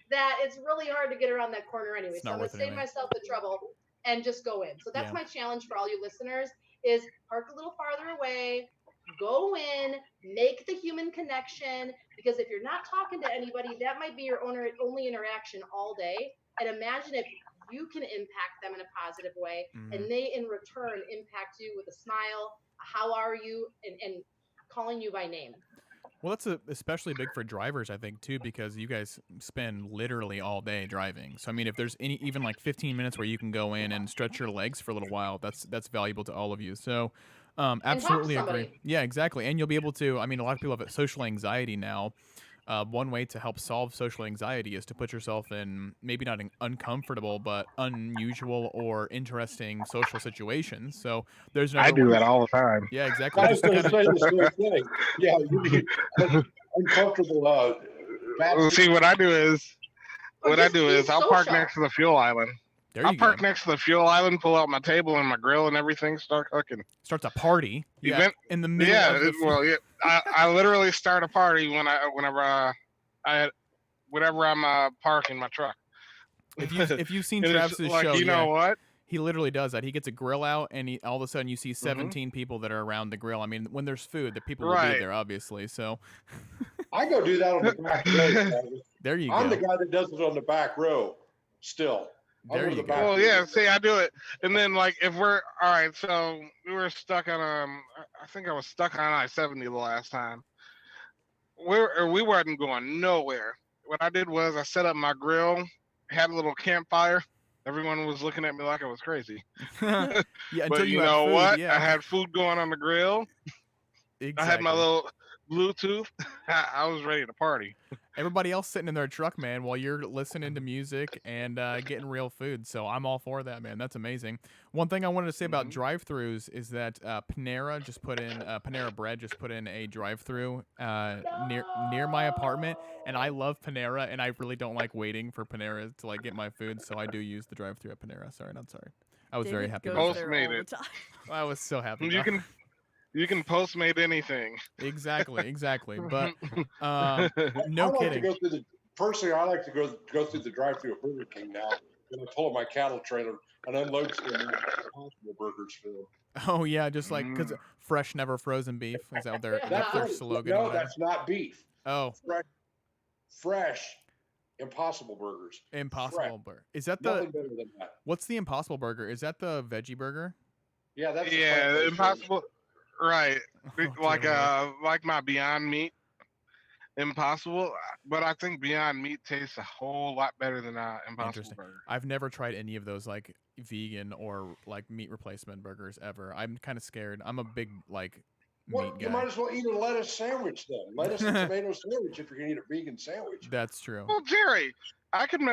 that it's really hard to get around that corner anyway. It's So not I'm going worth to it save anyway. myself the trouble and just go in. So that's Yeah. my challenge for all you listeners is park a little farther away, go in, make the human connection, because if you're not talking to anybody, that might be your only interaction all day. And imagine if you can impact them in a positive way, and they in return impact you with a smile, how are you, and calling you by name. Well, that's especially big for drivers, I think, too, because you guys spend literally all day driving. So, I mean, if there's even like 15 minutes where you can go in and stretch your legs for a little while, that's valuable to all of you. So, And talk to absolutely agree. somebody. Yeah, exactly. And you'll be able to. I mean, a lot of people have social anxiety now. One way to help solve social anxiety is to put yourself in maybe not uncomfortable, but unusual or interesting social situations. So there's I another do one. that all the time. Yeah, exactly. I was Just to going kind to of. say the same thing. Yeah, you need uncomfortable. Bad See, what I do is Or just be I'll park social. next to the fuel island. There I'll you go. park next to the fuel island, pull out my table and my grill and everything, start cooking. Starts a party. Yeah, Event, in the middle of the. well, yeah, I literally start a party whenever I'm parking my truck. If you've seen And it's Travis's like, show, you know what? he literally does that. He gets a grill out, and all of a sudden you see Mm-hmm. 17 people that are around the grill. I mean, when there's food, the people will be Right. there, obviously. So I go do that on the back row. there you I'm go. the guy that does it on the back row still. There I'm you the go. back Well, row. yeah. See, I do it, and then like if we're all right, so we were stuck on I think I was stuck on I-70 the last time. We weren't going nowhere. What I did was I set up my grill, had a little campfire. Everyone was looking at me like I was crazy. Yeah, until But you you had know food. what? Yeah, I had food going on the grill. exactly. I had my little Bluetooth. I was ready to party. Everybody else sitting in their truck, man, while you're listening to music and getting real food. So I'm all for that, man. That's amazing. One thing I wanted to say about drive-throughs is that Panera Bread just put in a drive-through near my apartment, and I love Panera, and I really don't like waiting for Panera to like get my food, so I do use the drive-through at Panera. Sorry, not sorry. I was very David happy goes about that. there all the Postmate it. time. I was so happy. You can Postmate anything. Exactly. But no I like kidding. to go through personally, I like to go through the drive-through at Burger King now. And I pull up my cattle trailer and unload some Impossible burgers for them. Oh yeah, just like because fresh, never frozen beef is out there. That's their slogan. or No, whatever. that's not beef. Oh, Fresh Impossible burgers. Impossible Burger. Is that Nothing better than that. what's the Impossible Burger? Is that the veggie burger? Yeah, that's Yeah, Impossible. Right, Oh, like dear Lord. like my Beyond Meat. Impossible, but I think Beyond Meat tastes a whole lot better than Impossible Interesting. Burger. I've never tried any of those like vegan or like meat replacement burgers ever. I'm kind of scared. I'm a big like meat You guy. might as well eat a lettuce sandwich then. Lettuce and tomato sandwich if you're gonna eat a vegan sandwich. That's true. Well, Jerry, I can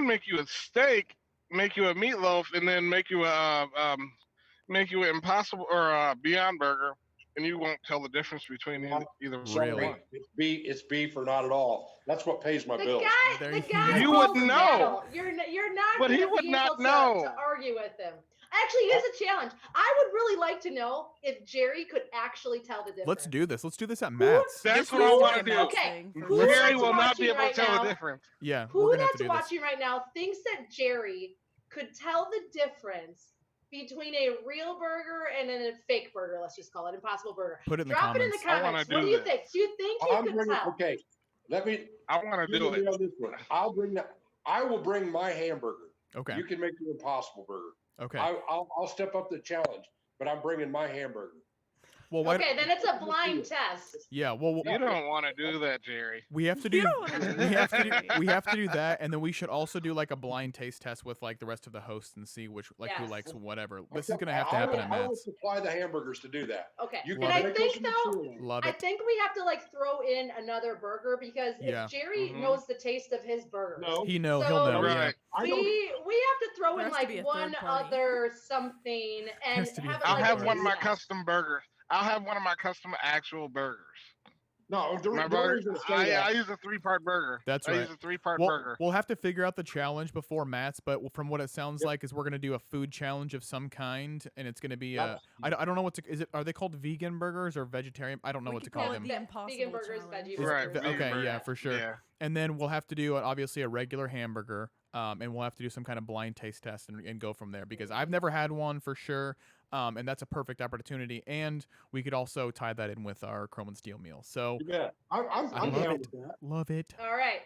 make you a steak, make you a meatloaf, and then make you an Impossible or a Beyond Burger, and you won't tell the difference between either Really? one. It's beef or not at all. That's what pays my The bills. There guy you calls You the wouldn't know. cattle. You're not But he gonna would be not able to know. argue with him. Actually, here's a challenge. I would really like to know if Jerry could actually tell the difference. Let's do this. Let's do this at Matt's. That's This what I needs want be to a do. Matt's Okay, thing, for who sure. Jerry that's will not watching be able right to tell now? the difference. Yeah, Who we're gonna have that's to do this. watching right now thinks that Jerry could tell the difference between a real burger and a fake burger? Let's just call it Impossible Burger. Put it in the Drop it in comments. the I wanna comments. do What do you this. think? Do you think he could tell? Okay, let me I want to do agree it. on this one. I will bring my hamburger. Okay. You can make your Impossible burger. Okay. I'll step up the challenge, but I'm bringing my hamburger. Well, why? Okay, then it's a blind test. Yeah. Well, You don't want to do that, Jerry. we have to You do. don't wanna do We have to do that, and then we should also do like a blind taste test with like the rest of the hosts and see which who Yes. likes whatever. This is gonna have to happen at I will Matt's. supply the hamburgers to do that. Okay. You And Love I make think those though, cereal. Love I it. think we have to like throw in another burger because Yeah. if Jerry Mhm. knows the taste of his burgers, No, He'll know. So- Yeah. Right. I we don't. have to throw There in has to be like a one third party. other something and Has to be a have it third I'll like have a one of my taste test. custom burgers. I'll have one of my custom actual burgers. No, My don't burger. even say I that. use a 3-part burger. That's I right. use a 3-part Well, burger. we'll have to figure out the challenge before Matt's, but from what it sounds Yep. like is we're gonna do a food challenge of some kind, and it's gonna be That's- I don't know what to, is it, are they called vegan burgers or vegetarian? I don't know We what to could call call it them. the impossible Vegan burgers, challenge. veggie Is- burgers. Right. vegan okay, burger. yeah, for sure. Yeah. And then we'll have to do obviously a regular hamburger, and we'll have to do some kind of blind taste test and go from there because I've never had one for sure, and that's a perfect opportunity. And we could also tie that in with our chrome and steel meal. So You bet. I'm I down love with that. love it. All right.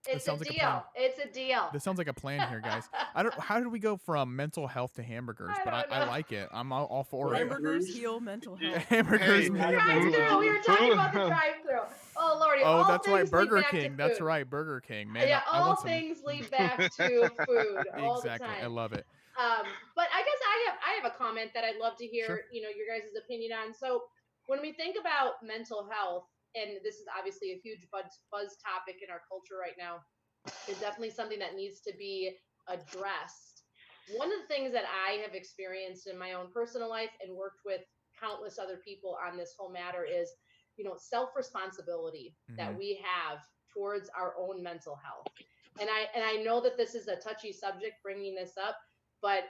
It's a sounds like a plan. deal. It's a deal. This sounds like a plan here, guys. I don't. How did we go from mental health to hamburgers? I But don't I know. like it. I'm all for it. Hamburgers heal mental Yeah. health. Hamburgers. Hey, meal Drive mental through. health. We were talking about the drive through. Oh lordy. Oh, all that's right, things lead Burger back to King. That's food. right, Burger King. Man, Yeah, I all want some. things lead back to food all Exactly. the I time. love it. But I guess I have a comment that I'd love to hear, your guys' opinion on. So when we think about mental health, and this is obviously a huge buzz topic in our culture right now, is definitely something that needs to be addressed. One of the things that I have experienced in my own personal life and worked with countless other people on this whole matter is, self-responsibility that Mhm. we have towards our own mental health. And I know that this is a touchy subject bringing this up, but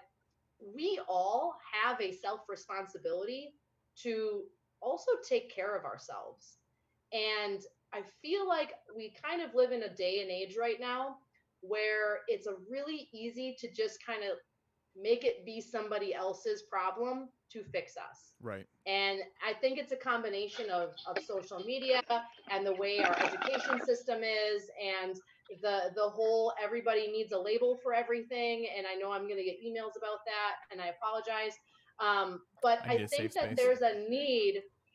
we all have a self-responsibility to also take care of ourselves. And I feel like we kind of live in a day and age right now where it's a really easy to just kind of make it be somebody else's problem to fix us. Right. And I think it's a combination of social media and the way our education system is and the whole everybody needs a label for everything. And I know I'm going to get emails about that and I apologize. But I need I a think safe that space.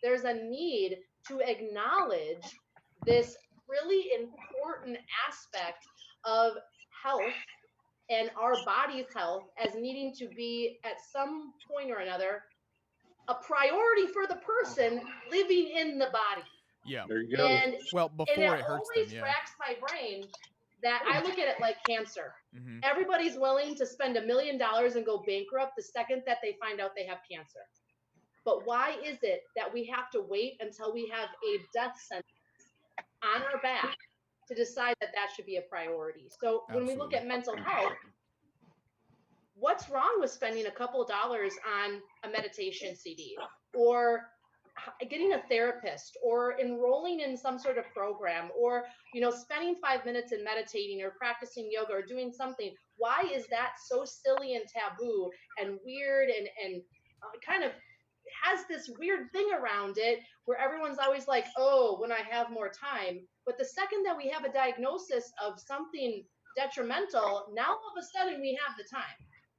there's a need to acknowledge this really important aspect of health and our body's health as needing to be at some point or another a priority for the person living in the body. Yeah. There you go. And Well, before it it hurts them. always Yeah. racks my brain that I look at it like cancer. Hmm. Everybody's willing to spend $1 million and go bankrupt the second that they find out they have cancer. But why is it that we have to wait until we have a death sentence on our back to decide that that should be a priority? So when we look Absolutely. at mental health, what's wrong with spending a couple of dollars on a meditation CD or getting a therapist or enrolling in some sort of program or spending 5 minutes in meditating or practicing yoga or doing something? Why is that so silly and taboo and weird and kind of has this weird thing around it where everyone's always like, oh, when I have more time? But the second that we have a diagnosis of something detrimental, now all of a sudden we have the time.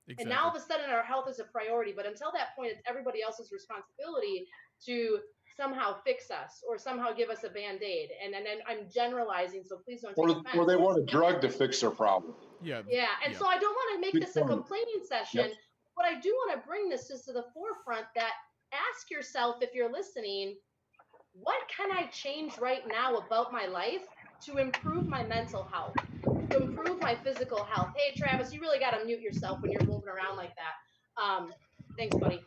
Exactly. And now all of a sudden our health is a priority. But until that point, it's everybody else's responsibility to somehow fix us or somehow give us a Band-Aid. And I'm generalizing, so please don't take offense. Or they want a drug to fix their problem. Yeah. Yeah, and so I don't want to make Big this a point. complaining session, but I do want to bring this just to the forefront that ask yourself, if you're listening, what can I change right now about my life to improve my mental health, to improve my physical health? Hey, Travis, you really got to mute yourself when you're moving around like that. Thanks, buddy.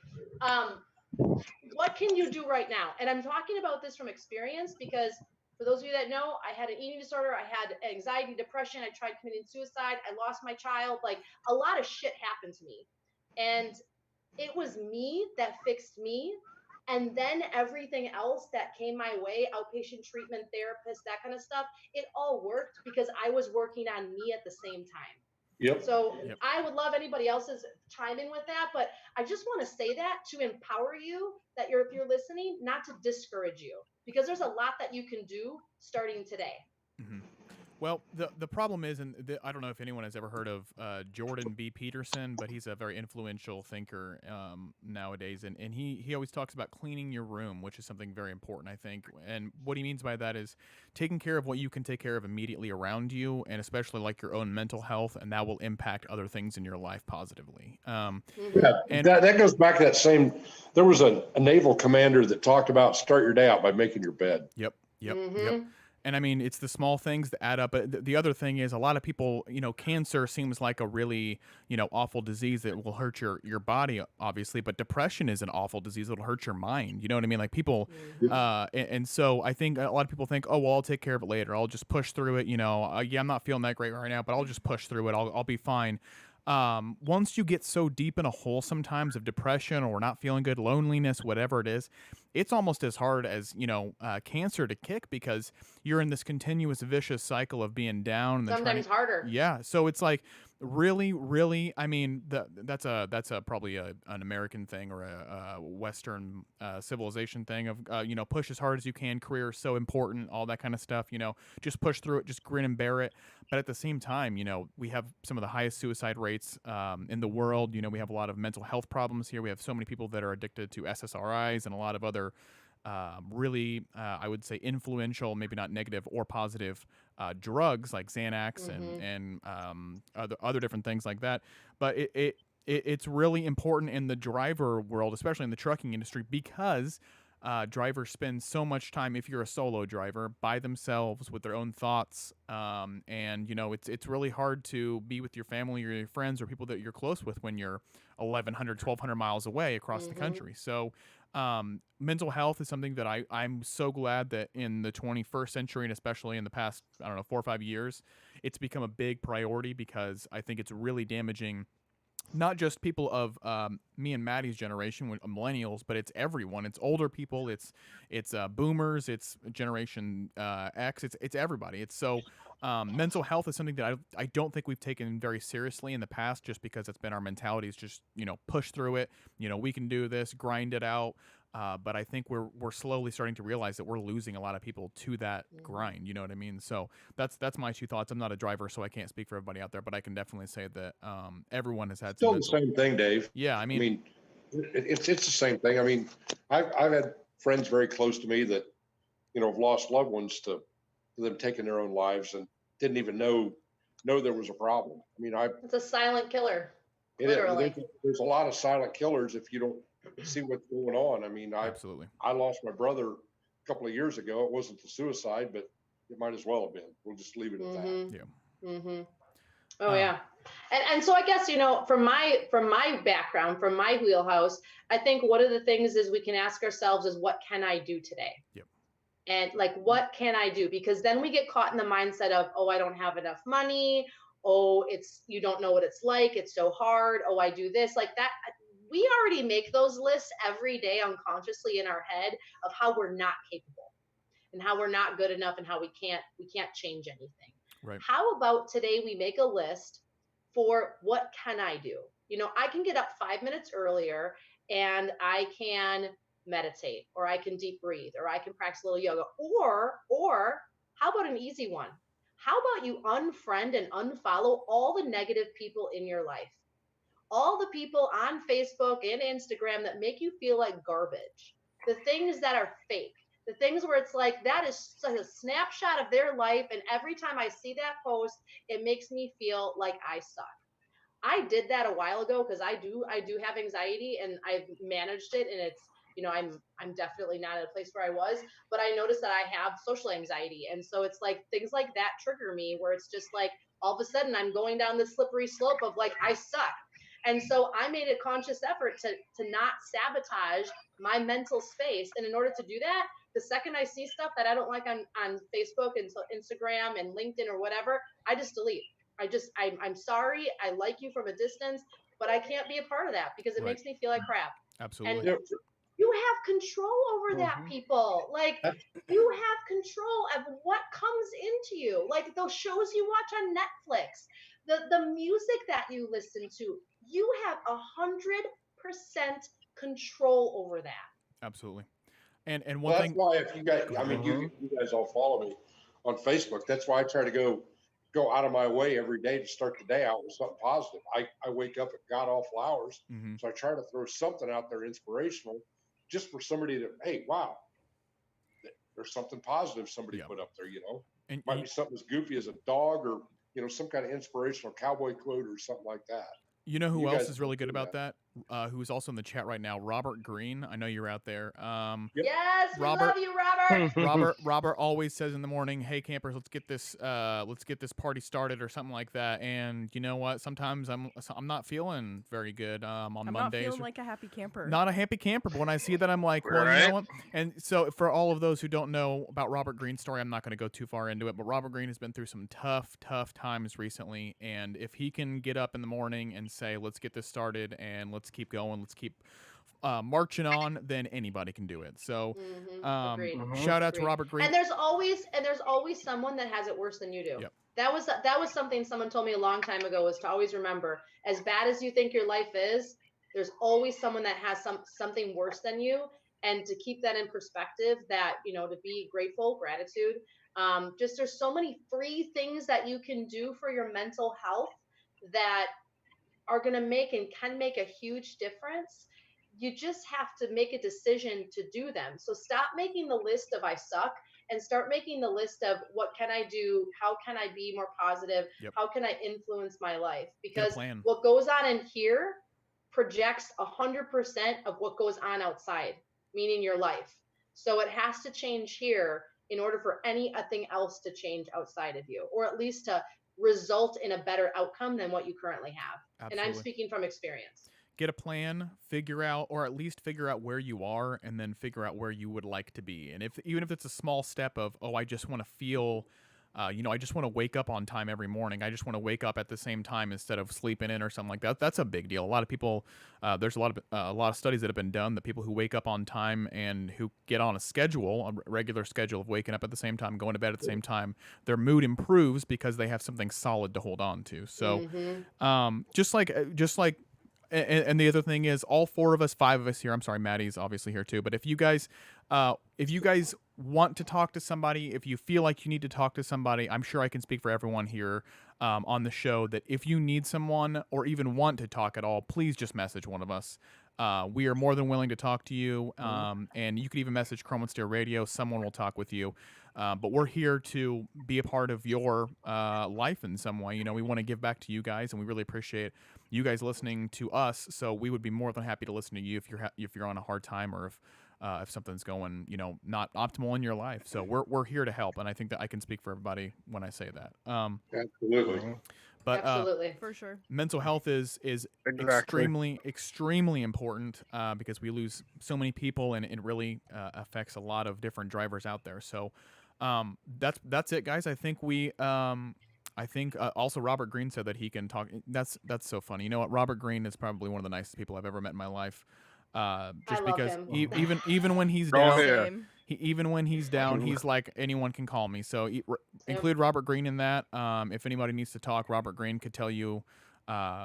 What can you do right now? And I'm talking about this from experience because for those of you that know, I had an eating disorder. I had anxiety, depression. I tried committing suicide. I lost my child. Like a lot of shit happened to me. And it was me that fixed me. And then everything else that came my way, outpatient treatment, therapist, that kind of stuff, it all worked because I was working on me at the same time. Yep. So Yep. I would love anybody else's chime in with that, but I just want to say that to empower you that if you're listening, not to discourage you, because there's a lot that you can do starting today. Hmm. Well, the problem is, and I don't know if anyone has ever heard of Jordan B. Peterson, but he's a very influential thinker nowadays, and he always talks about cleaning your room, which is something very important, I think. And what he means by that is taking care of what you can take care of immediately around you, and especially like your own mental health, and that will impact other things in your life positively. Yeah, And that goes back to that same. There was a naval commander that talked about start your day out by making your bed. Yep. And I mean, it's the small things that add up. But the other thing is, a lot of people, cancer seems like a really, awful disease that will hurt your body, obviously. But depression is an awful disease that'll hurt your mind. You know what I mean? Like people, and so I think a lot of people think, oh, well, I'll take care of it later. I'll just push through it. Yeah, I'm not feeling that great right now, but I'll just push through it. I'll be fine. Once you get so deep in a hole sometimes of depression or not feeling good, loneliness, whatever it is, it's almost as hard as, cancer to kick, because you're in this continuous vicious cycle of being down and then Sometimes harder. Yeah. So it's like really, I mean, that's probably an American thing or a Western civilization thing of, push as hard as you can. Career is so important, all that kind of stuff, just push through it, just grin and bear it. But at the same time, we have some of the highest suicide rates in the world. We have a lot of mental health problems here. We have so many people that are addicted to SSRIs and a lot of other really, I would say, influential, maybe not negative or positive drugs like Xanax and other different things like that. But it's really important in the driver world, especially in the trucking industry, because drivers spend so much time, if you're a solo driver, by themselves with their own thoughts, and it's really hard to be with your family or your friends or people that you're close with when you're 1,100 miles away across the country. So mental health is something that I'm so glad that in the 21st century, and especially in the past, I don't know, 4 or 5 years, it's become a big priority, because I think it's really damaging not just people of me and Maddie's generation, millennials, but it's everyone. It's older people. It's boomers. It's Generation X. It's everybody. It's so mental health is something that I don't think we've taken very seriously in the past, just because it's been our mentality is just push through it. We can do this, grind it out. But I think we're slowly starting to realize that we're losing a lot of people to that grind. You know what I mean? So that's my 2 thoughts. I'm not a driver, so I can't speak for everybody out there, but I can definitely say that everyone has had Still the same thing, Dave. Yeah, I mean, it's the same thing. I mean, I've had friends very close to me that have lost loved ones to them taking their own lives and didn't even know there was a problem. I mean, It's a silent killer. literally. There's a lot of silent killers if you don't see what's going on. I mean, absolutely. I lost my brother a couple of years ago. It wasn't the suicide, but it might as well have been. We'll just leave it at that. Yeah. Oh yeah. And so I guess, from my background, from my wheelhouse, I think one of the things is we can ask ourselves is, what can I do today? Yep. And like, what can I do? Because then we get caught in the mindset of, oh, I don't have enough money. Oh, you don't know what it's like. It's so hard. Oh, I do this like that. We already make those lists every day unconsciously in our head of how we're not capable and how we're not good enough and how we can't change anything. Right. How about today we make a list for what can I do? I can get up 5 minutes earlier and I can meditate, or I can deep breathe, or I can practice a little yoga, or how about an easy one? How about you unfriend and unfollow all the negative people in your life? All the people on Facebook and Instagram that make you feel like garbage, the things that are fake, the things where it's like, that is such a snapshot of their life. And every time I see that post, it makes me feel like I suck. I did that a while ago because I do have anxiety, and I've managed it. And it's, I'm definitely not at a place where I was, but I noticed that I have social anxiety. And so it's like things like that trigger me, where it's just like, all of a sudden I'm going down the slippery slope of like, I suck. And so I made a conscious effort to not sabotage my mental space. And in order to do that, the second I see stuff that I don't like on Facebook and Instagram and LinkedIn or whatever, I just delete. I'm sorry. I like you from a distance, but I can't be a part of that because it makes me feel like crap. Absolutely. And you have control over that, people. Like, you have control of what comes into you. Like those shows you watch on Netflix, the music that you listen to, you have 100% control over that. Absolutely. And one thing. That's why, if you guys, I mean, you guys all follow me on Facebook. That's why I try to go go out of my way every day to start the day out with something positive. I wake up at god awful hours, Mm-hmm. so I try to throw something out there inspirational, just for somebody to, hey, wow, there's something positive somebody Yeah. put up there. And Might be something as goofy as a dog, or some kind of inspirational cowboy quote or something like that. you know who You else guys is really good do about that? Who's also in the chat right now? Robert Greene. I know you're out there. Yep. Yes, we Robert- love you, Robert. Robert always says in the morning, "Hey campers, let's get this party started," or something like that. And you know what? Sometimes I'm not feeling very good on I'm not Mondays. feeling like a happy camper. Not a happy camper, but when I see that, I'm like, well, you know Right. what? And so, for all of those who don't know about Robert Greene's story, I'm not going to go too far into it, but Robert Greene has been through some tough times recently. And if he can get up in the morning and say, let's get this started and let's keep going, let's keep marching on, then anybody can do it. So, Agreed. shout out to Agreed. Robert Greene. And there's always someone that has it worse than you do. Yep. That was something someone told me a long time ago, was to always remember, as bad as you think your life is, there's always someone that has something worse than you, and to keep that in perspective, that to be grateful, gratitude. Just there's so many free things that you can do for your mental health that are going to make and can make a huge difference. You just have to make a decision to do them. So stop making the list of I suck and start making the list of what can I do? How can I be more positive? Yep. How can I influence my life? Get a Because plan. what goes on in here projects 100% of what goes on outside, meaning your life. So it has to change here in order for anything else to change outside of you, or at least to result in a better outcome than what you currently have. Absolutely. And I'm speaking from experience. Get a plan, figure out, or at least figure out where you are, and then figure out where you would like to be. And even if it's a small step of, I just want to feel, I just want to wake up on time every morning. I just want to wake up at the same time instead of sleeping in or something like that. That's a big deal. A lot of people, there's a lot of studies that have been done that people who wake up on time and who get on a regular schedule of waking up at the same time, going to bed at the same time, their mood improves because they have something solid to hold on to. So, just like. And the other thing is, all 4 of us, 5 of us here. I'm sorry, Maddie's obviously here too. But if you guys want to talk to somebody, if you feel like you need to talk to somebody, I'm sure I can speak for everyone here on the show that if you need someone or even want to talk at all, please just message one of us. We are more than willing to talk to you, and you could even message Chrome and Steer Radio. Someone will talk with you. But we're here to be a part of your life in some way. We want to give back to you guys, and we really appreciate you guys listening to us. So we would be more than happy to listen to you if you're on a hard time, or if something's going not optimal in your life. So we're here to help, and I think that I can speak for everybody when I say that. Absolutely. But Absolutely. For sure. mental health is Exactly. extremely important because we lose so many people, and it really affects a lot of different drivers out there. So that's it, guys. I think also Robert Greene said that he can talk. That's so funny. You know what? Robert Greene is probably one of the nicest people I've ever met in my life. Just love because him. even when he's Oh, down, yeah. Same. even when he's down, he's like, anyone can call me. So include Robert Greene in that. If anybody needs to talk, Robert Greene could tell you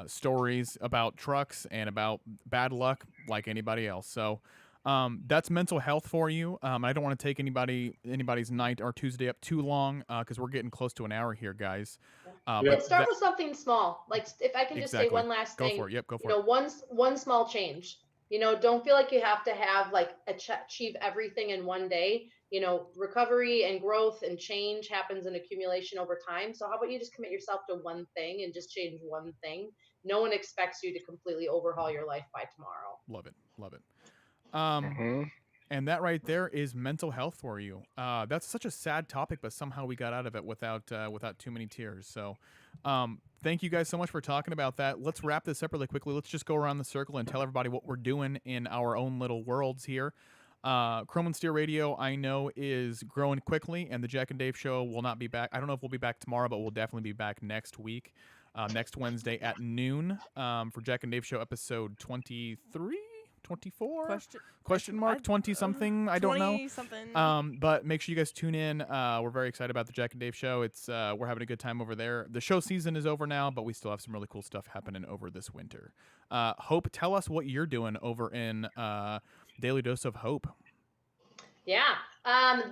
stories about trucks and about bad luck like anybody else. So that's mental health for you. I don't want to take anybody's night or Tuesday up too long because we're getting close to an hour here, guys. Let's start with something small. Like, if I can just say Exactly. one last Go thing. for it. Yep, go for it. One small change. Don't feel like you have to have achieve everything in one day. Recovery and growth and change happens in accumulation over time. So how about you just commit yourself to one thing and just change one thing? No one expects you to completely overhaul your life by tomorrow. Love it. And that right there is mental health for you. That's such a sad topic, but somehow we got out of it without too many tears. So thank you guys so much for talking about that. Let's wrap this up really quickly. Let's just go around the circle and tell everybody what we're doing in our own little worlds here. Chrome and Steer Radio, I know, is growing quickly, and the Jack and Dave Show will not be back. I don't know if we'll be back tomorrow, but we'll definitely be back next week, next Wednesday at noon for Jack and Dave Show episode 23? 24 question mark 20 something, I don't know, something. But make sure you guys tune in. We're very excited about the Jack and Dave Show. It's we're having a good time over there. The show season is over now, but we still have some really cool stuff happening over this winter. Hope, tell us what you're doing over in Daily Dose of Hope. Yeah.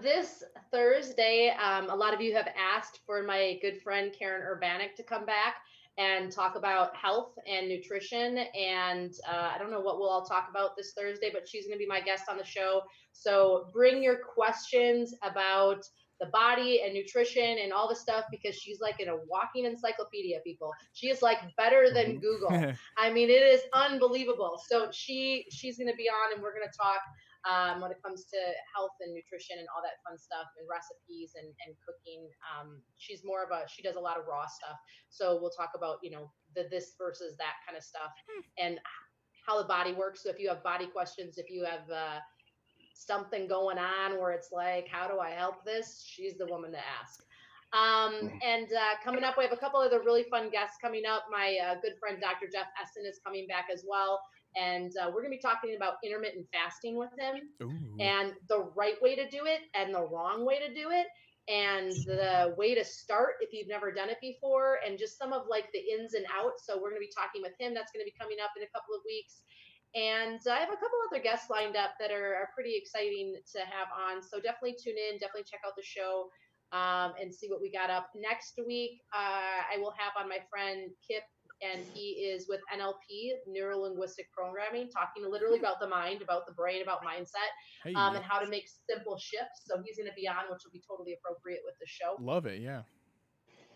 This Thursday, a lot of you have asked for my good friend Karen Urbanik to come back and talk about health and nutrition. And I don't know what we'll all talk about this Thursday, but she's going to be my guest on the show. So bring your questions about the body and nutrition and all the stuff, because she's like in a walking encyclopedia, people. She is like better than Google. I mean, it is unbelievable. So she's going to be on, and we're going to talk when it comes to health and nutrition and all that fun stuff and recipes and cooking. She's more of she does a lot of raw stuff. So we'll talk about, the this versus that kind of stuff and how the body works. So if you have body questions, if you have something going on where it's like, how do I help this? She's the woman to ask. And coming up, we have a couple other really fun guests coming up. My good friend, Dr. Jeff Essen, is coming back as well. And we're going to be talking about intermittent fasting with him. Ooh. And the right way to do it and the wrong way to do it, and the way to start if you've never done it before, and just some of like the ins and outs. So we're going to be talking with him. That's going to be coming up in a couple of weeks. And I have a couple other guests lined up that are pretty exciting to have on. So definitely tune in, definitely check out the show and see what we got up. Next week, I will have on my friend Kip, and he is with NLP, Neuro Linguistic Programming, talking literally about the mind, about the brain, about mindset, Hey. and how to make simple shifts. So he's going to be on, which will be totally appropriate with the show. Love it, yeah.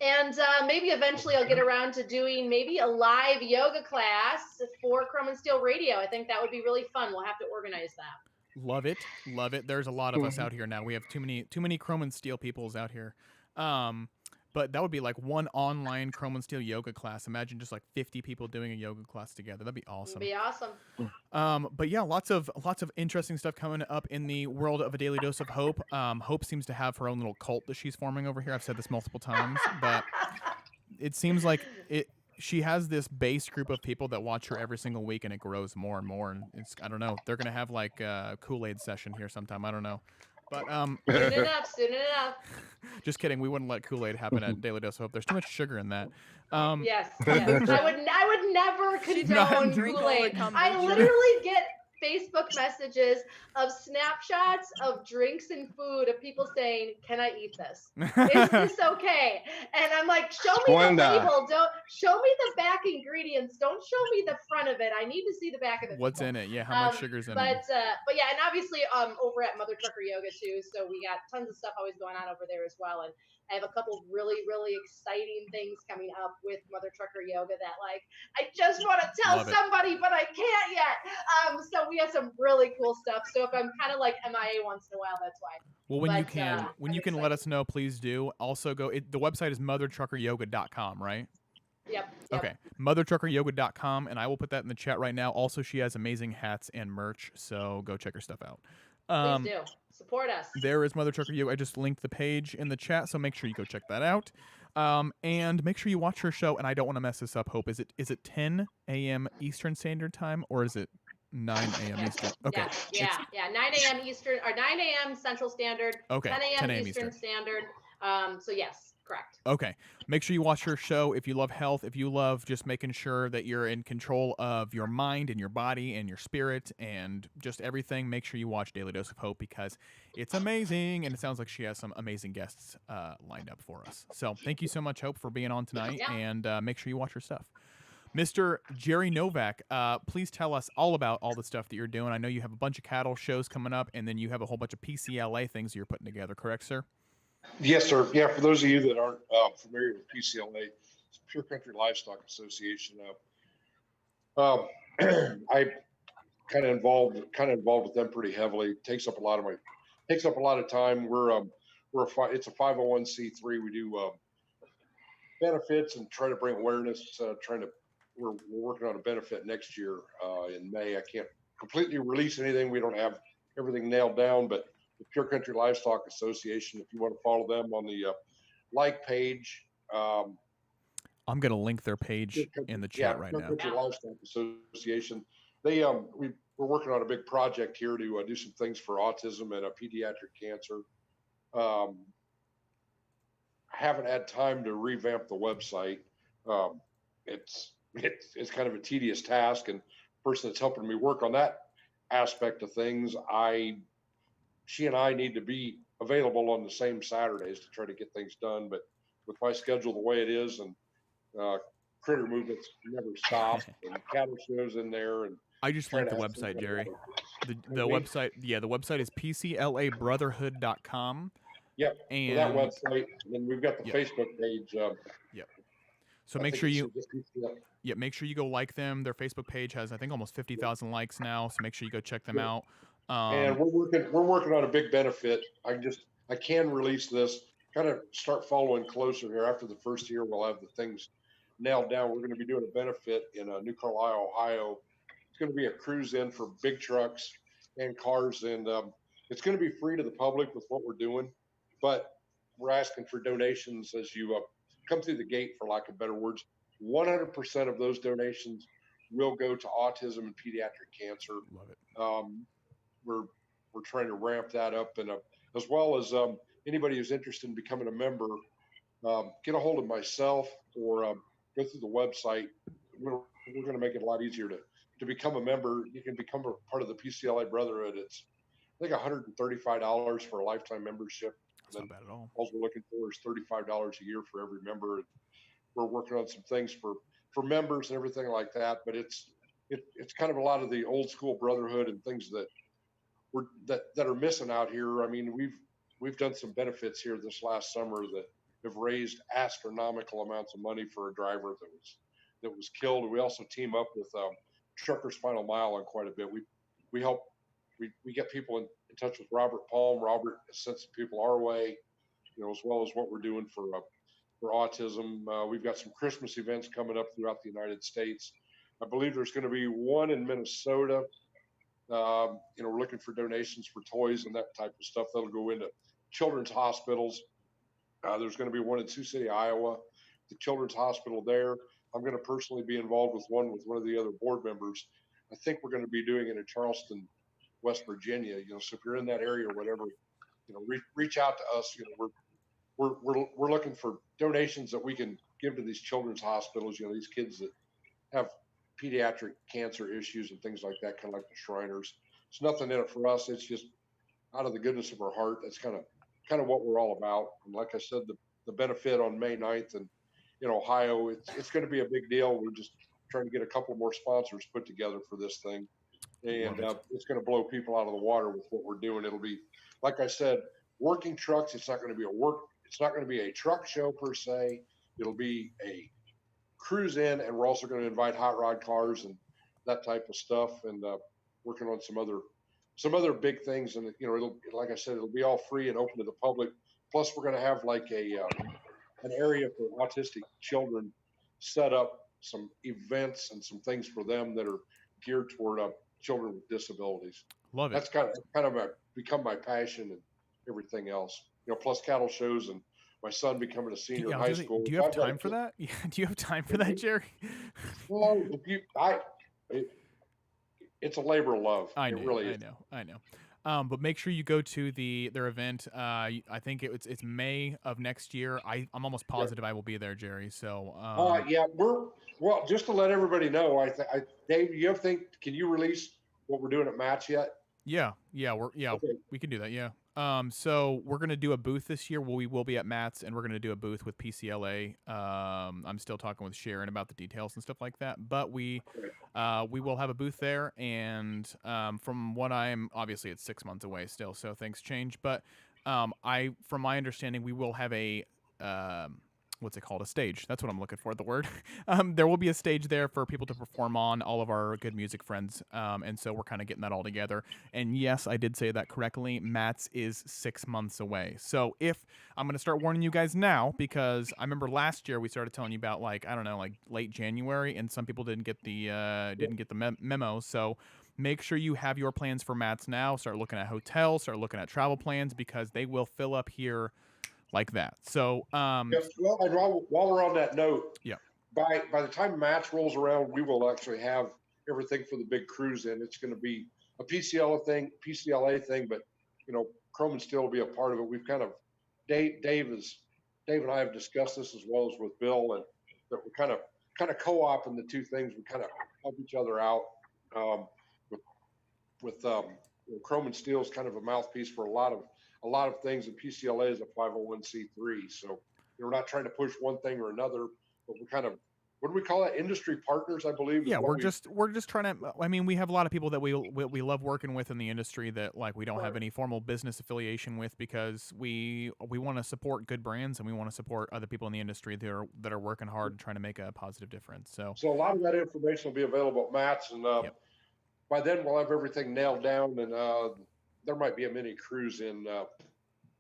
And maybe eventually I'll get around to doing maybe a live yoga class for Chrome and Steel Radio. I think that would be really fun. We'll have to organize that. Love it. Love it. There's a lot of us out here now. We have too many Chrome and Steel peoples out here. But that would be like one online Chrome and Steel yoga class. Imagine just like 50 people doing a yoga class together. That'd be awesome. It'd be awesome. But yeah, lots of interesting stuff coming up in the world of A Daily Dose of Hope. Hope seems to have her own little cult that she's forming over here. I've said this multiple times, but it seems like she has this base group of people that watch her every single week, and it grows more and more. And I don't know, they're gonna have like a Kool-Aid session here sometime. I don't know. But soon enough. Just kidding. We wouldn't let Kool-Aid happen at Daily Dose of Hope. There's too much sugar in that. Yes. I would never condone Kool-Aid. I literally get Facebook messages of snapshots of drinks and food of people saying, "Can I eat this? Is this okay?" And I'm like, "Show me the label. Don't show me the back ingredients. Don't show me the front of it. I need to see the back of it." What's in it? Yeah, how much sugar's in it? But yeah, and obviously over at Mother Trucker Yoga too. So we got tons of stuff always going on over there as well. And I have a couple really, really exciting things coming up with Mother Trucker Yoga that like I just want to tell somebody, but I can't yet. So we have some really cool stuff. So if I'm kind of like MIA once in a while, that's why. Well, when you can let us know, please do. Also the website is mothertruckeryoga.com, right? Yep. Okay, mothertruckeryoga.com, and I will put that in the chat right now. Also, she has amazing hats and merch, so go check her stuff out. Please do. Support us. There is Mother Trucker Yoga. I just linked the page in the chat, so make sure you go check that out. And make sure you watch her show. And I don't want to mess this up, Hope. Is it 10 a.m. Eastern Standard Time, or is it 9 a.m. Eastern? Okay. Yeah. 9 a.m. Eastern, or 9 a.m. Central Standard. Okay. 10 a.m. Eastern Standard. So yes, correct. Okay. Make sure you watch her show if you love health, if you love just making sure that you're in control of your mind and your body and your spirit and just everything. Make sure you watch Daily Dose of Hope because it's amazing, and it sounds like she has some amazing guests lined up for us. So thank you so much, Hope, for being on tonight, and make sure you watch her stuff. Mr. Jerry Novak, please tell us all about all the stuff that you're doing. I know you have a bunch of cattle shows coming up, and then you have a whole bunch of PCLA things you're putting together, correct, sir? Yes, sir. Yeah, for those of you that aren't familiar with PCLA, it's Pure Country Livestock Association. I kind of involved with them pretty heavily. It takes up a lot of time. It's a 501c3. We do benefits and try to bring awareness. We're working on a benefit next year in May. I can't completely release anything. We don't have everything nailed down, but the Pure Country Livestock Association, if you want to follow them on the like page. I'm going to link their page in the chat right now. Pure Country Livestock Association. We're working on a big project here to do some things for autism and pediatric cancer. I haven't had time to revamp the website. It's kind of a tedious task, and the person that's helping me work on that aspect of things, I she and I need to be available on the same Saturdays to try to get things done. But with my schedule the way it is, and critter movements never stop, and cattle shows in there, and I just trying linked to the have some website, kind of Jerry. water. The website, the website is pclabrotherhood.com. Yep. And So that website, and then we've got the Yep. Facebook page. Yep. So I make think sure it's you just PCL. yeah, make sure you go like them. Their Facebook page has I think almost 50,000 likes now, so make sure you go check them out. And we're working on a big benefit. I can release this, kind of start following closer here. After the first year, we'll have the things nailed down. We're going to be doing a benefit in New Carlisle, Ohio. It's going to be a cruise in for big trucks and cars, and it's going to be free to the public with what we're doing. But we're asking for donations as you come through the gate, for lack of better words. 100% of those donations will go to autism and pediatric cancer. Love it. We're trying to ramp that up, and as well as anybody who's interested in becoming a member, get a hold of myself or go through the website. We're going to make it a lot easier to become a member. You can become a part of the PCLA Brotherhood. It's I think $135 for a lifetime membership. That's not bad at all. All we're looking for is $35 a year for every member. We're working on some things for members and everything like that, but it's kind of a lot of the old school brotherhood and things that are missing out here. I mean, we've done some benefits here this last summer that have raised astronomical amounts of money for a driver that was killed. We also team up with Truckers Final Mile on quite a bit. We help we get people in touch with Robert Palm. Robert sent some people our way, as well as what we're doing for autism. We've got some Christmas events coming up throughout the United States. I believe there's going to be one in Minnesota. We're looking for donations for toys and that type of stuff that'll go into children's hospitals. There's going to be one in Sioux City, Iowa, the children's hospital there. I'm going to personally be involved with one of the other board members. I think we're going to be doing it in Charleston, West Virginia. So if you're in that area or whatever, reach out to us. We're looking for donations that we can give to these children's hospitals. These kids that have pediatric cancer issues and things like that, kind of like the Shriners. It's nothing in it for us. It's just out of the goodness of our heart. That's kind of what we're all about. And like I said, the benefit on May 9th in Ohio, it's going to be a big deal. We're just trying to get a couple more sponsors put together for this thing. And it's going to blow people out of the water with what we're doing. It'll be, like I said, working trucks. It's not going to be it's not going to be a truck show per se. It'll be a cruise in, and we're also going to invite hot rod cars and that type of stuff, and working on some other big things. And it'll, like I said, it'll be all free and open to the public. Plus, we're going to have like an area for autistic children set up, some events and some things for them that are geared toward children with disabilities. Love it. That's kind of become my passion and everything else. Plus cattle shows and my son becoming a senior in high school. Do you have time for that? Yeah. Do you have time for that, Jerry? Well, it's a labor of love. I know. It really is. I know. But make sure you go to their event. I think it's May of next year. I'm almost positive I will be there, Jerry. So yeah, just to let everybody know, Dave, can you release what we're doing at Matt's yet? Yeah, okay. We can do that. Yeah. So we're gonna do a booth this year. We will be at Matt's, and we're gonna do a booth with PCLA. I'm still talking with Sharon about the details and stuff like that. But we will have a booth there, and from what obviously it's 6 months away still, so things change. But from my understanding, we will have a what's it called? A stage. That's what I'm looking for, the word. There will be a stage there for people to perform on, all of our good music friends. And so we're kind of getting that all together. And yes, I did say that correctly. Matt's is 6 months away. So I'm going to start warning you guys now, because I remember last year we started telling you about like late January, and some people didn't get the memo. So make sure you have your plans for Matt's now. Start looking at hotels, start looking at travel plans, because they will fill up here like that. So yes, well, and while we're on that note, yeah, by the time Matt's rolls around, we will actually have everything for the big cruise in. It's going to be a PCLA thing, but Chrome and Steel will be a part of it. We've kind of Dave and I have discussed this, as well as with Bill, and that we're kind of co-opting the two things. We kind of help each other out with Chrome and Steel is kind of a mouthpiece for a lot of things, and PCLA is a 501c3. So we're not trying to push one thing or another, but we're kind of, what do we call it? Industry partners, I believe. Yeah, we're just trying to. I mean, we have a lot of people that we love working with in the industry that like we don't have any formal business affiliation with because we want to support good brands and we want to support other people in the industry that are working hard and trying to make a positive difference. So a lot of that information will be available at Matt's, and by then we'll have everything nailed down, and there might be a mini cruise in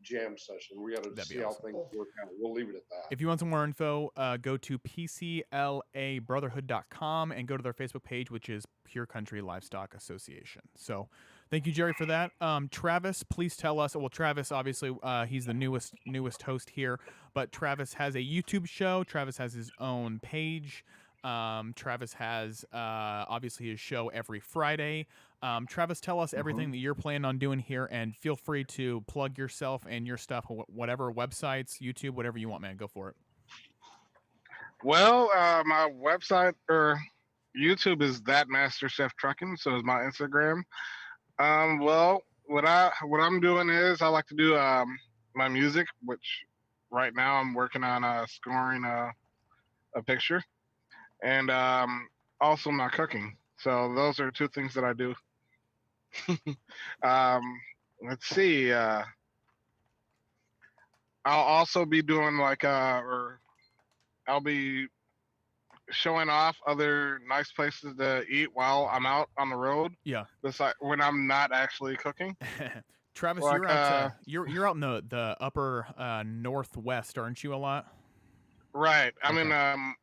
jam session. We got to see how things work out. We'll leave it at that. if you want some more info, go to PCLAbrotherhood.com and go to their Facebook page, which is Pure Country Livestock Association. So thank you, Jerry, for that. Travis, please tell us. Well, Travis, obviously, he's the newest host here, but Travis has a YouTube show. Travis has his own page. Travis has obviously his show every Friday. Travis, tell us everything that you're planning on doing here, and feel free to plug yourself and your stuff, whatever websites, YouTube, whatever you want, man. Go for it. Well, my website or YouTube is That Master Chef Trucking, so is my Instagram. Well, what I'm doing is I like to do my music, which right now I'm working on scoring a picture, and also my cooking. So those are two things that I do. Let's see. I'll also be doing or I'll be showing off other nice places to eat while I'm out on the road. Yeah. Besides when I'm not actually cooking. Travis, you're out. You're out in the upper northwest, aren't you? A lot. Right. I'm in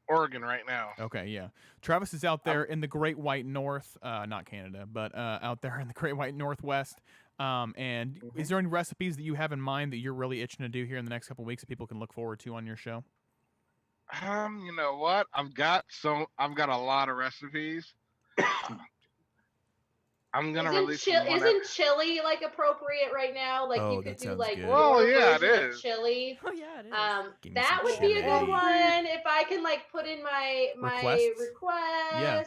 Oregon right now. Okay, yeah. Travis is out there in the Great White North, not Canada, but out there in the Great White Northwest. And is there any recipes that you have in mind that you're really itching to do here in the next couple of weeks that people can look forward to on your show? You know what? I've got a lot of recipes. I'm gonna release. Isn't chili like appropriate right now? Like you could do like yeah, it is chili. Oh yeah, it is. That would be a good one if I can like put in my request. Yeah.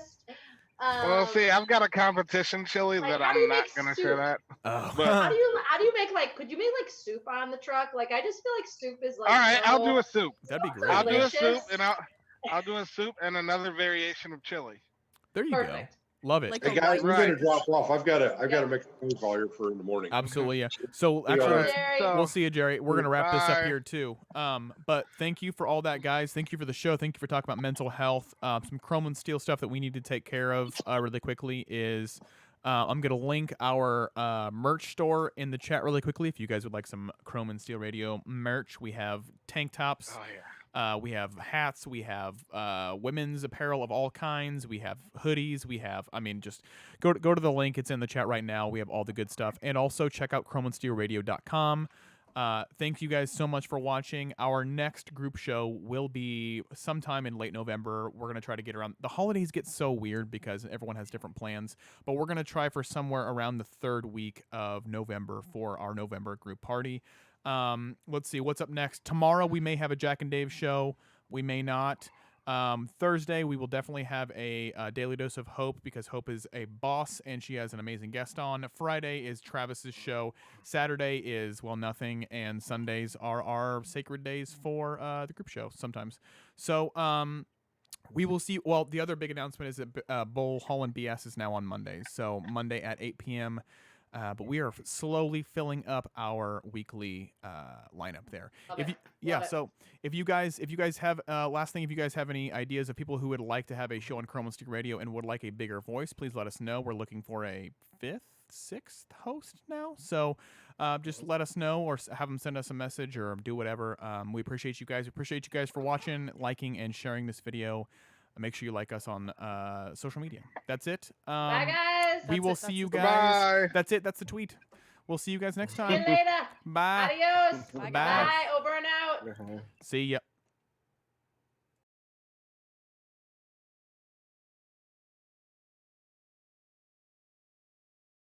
Well, see, I've got a competition chili that I'm not gonna share that. Oh. But how do you make could you make like soup on the truck? Like I just feel like soup is like. All right, I'll do a soup. That'd be great. I'll do a soup I'll do a soup and another variation of chili. There you go. Love it. Like Hey guys, we're gonna drop off. I've got to make a phone call here for in the morning. Absolutely, yeah. So actually, we'll see you, Jerry. We're gonna wrap this up here too. But thank you for all that, guys. Thank you for the show. Thank you for talking about mental health. Some Chrome and Steel stuff that we need to take care of really quickly is. I'm gonna link our merch store in the chat really quickly. If you guys would like some Chrome and Steel Radio merch, we have tank tops. Oh yeah. We have hats, we have women's apparel of all kinds, we have hoodies, we have, just go to the link, it's in the chat right now. We have all the good stuff. And also check out chromeandsteelradio.com. Thank you guys so much for watching. Our next group show will be sometime in late November. We're going to try to get around. The holidays get so weird because everyone has different plans, but we're going to try for somewhere around the third week of November for our November group party. Let's see what's up next. Tomorrow we may have a Jack and Dave show. We may not. Thursday we will definitely have a Daily Dose of Hope because Hope is a boss and she has an amazing guest on. Friday is Travis's show. Saturday is nothing, and Sundays are our sacred days for the group show sometimes. So we will see. Well, the other big announcement is that Bull Holland BS is now on Mondays. So Monday at 8 p.m. But we are slowly filling up our weekly lineup there. So if you guys have last thing, if you guys have any ideas of people who would like to have a show on Chrome and Steel Radio and would like a bigger voice, please let us know. We're looking for a 5th, 6th host now. So just let us know or have them send us a message or do whatever. We appreciate you guys. We appreciate you guys for watching, liking, and sharing this video. Make sure you like us on social media. That's it. Bye, guys. We will see you guys. Bye. That's it. That's the tweet. We'll see you guys next See you time. later. Bye. Adios. Bye, Bye. Over and out. See ya.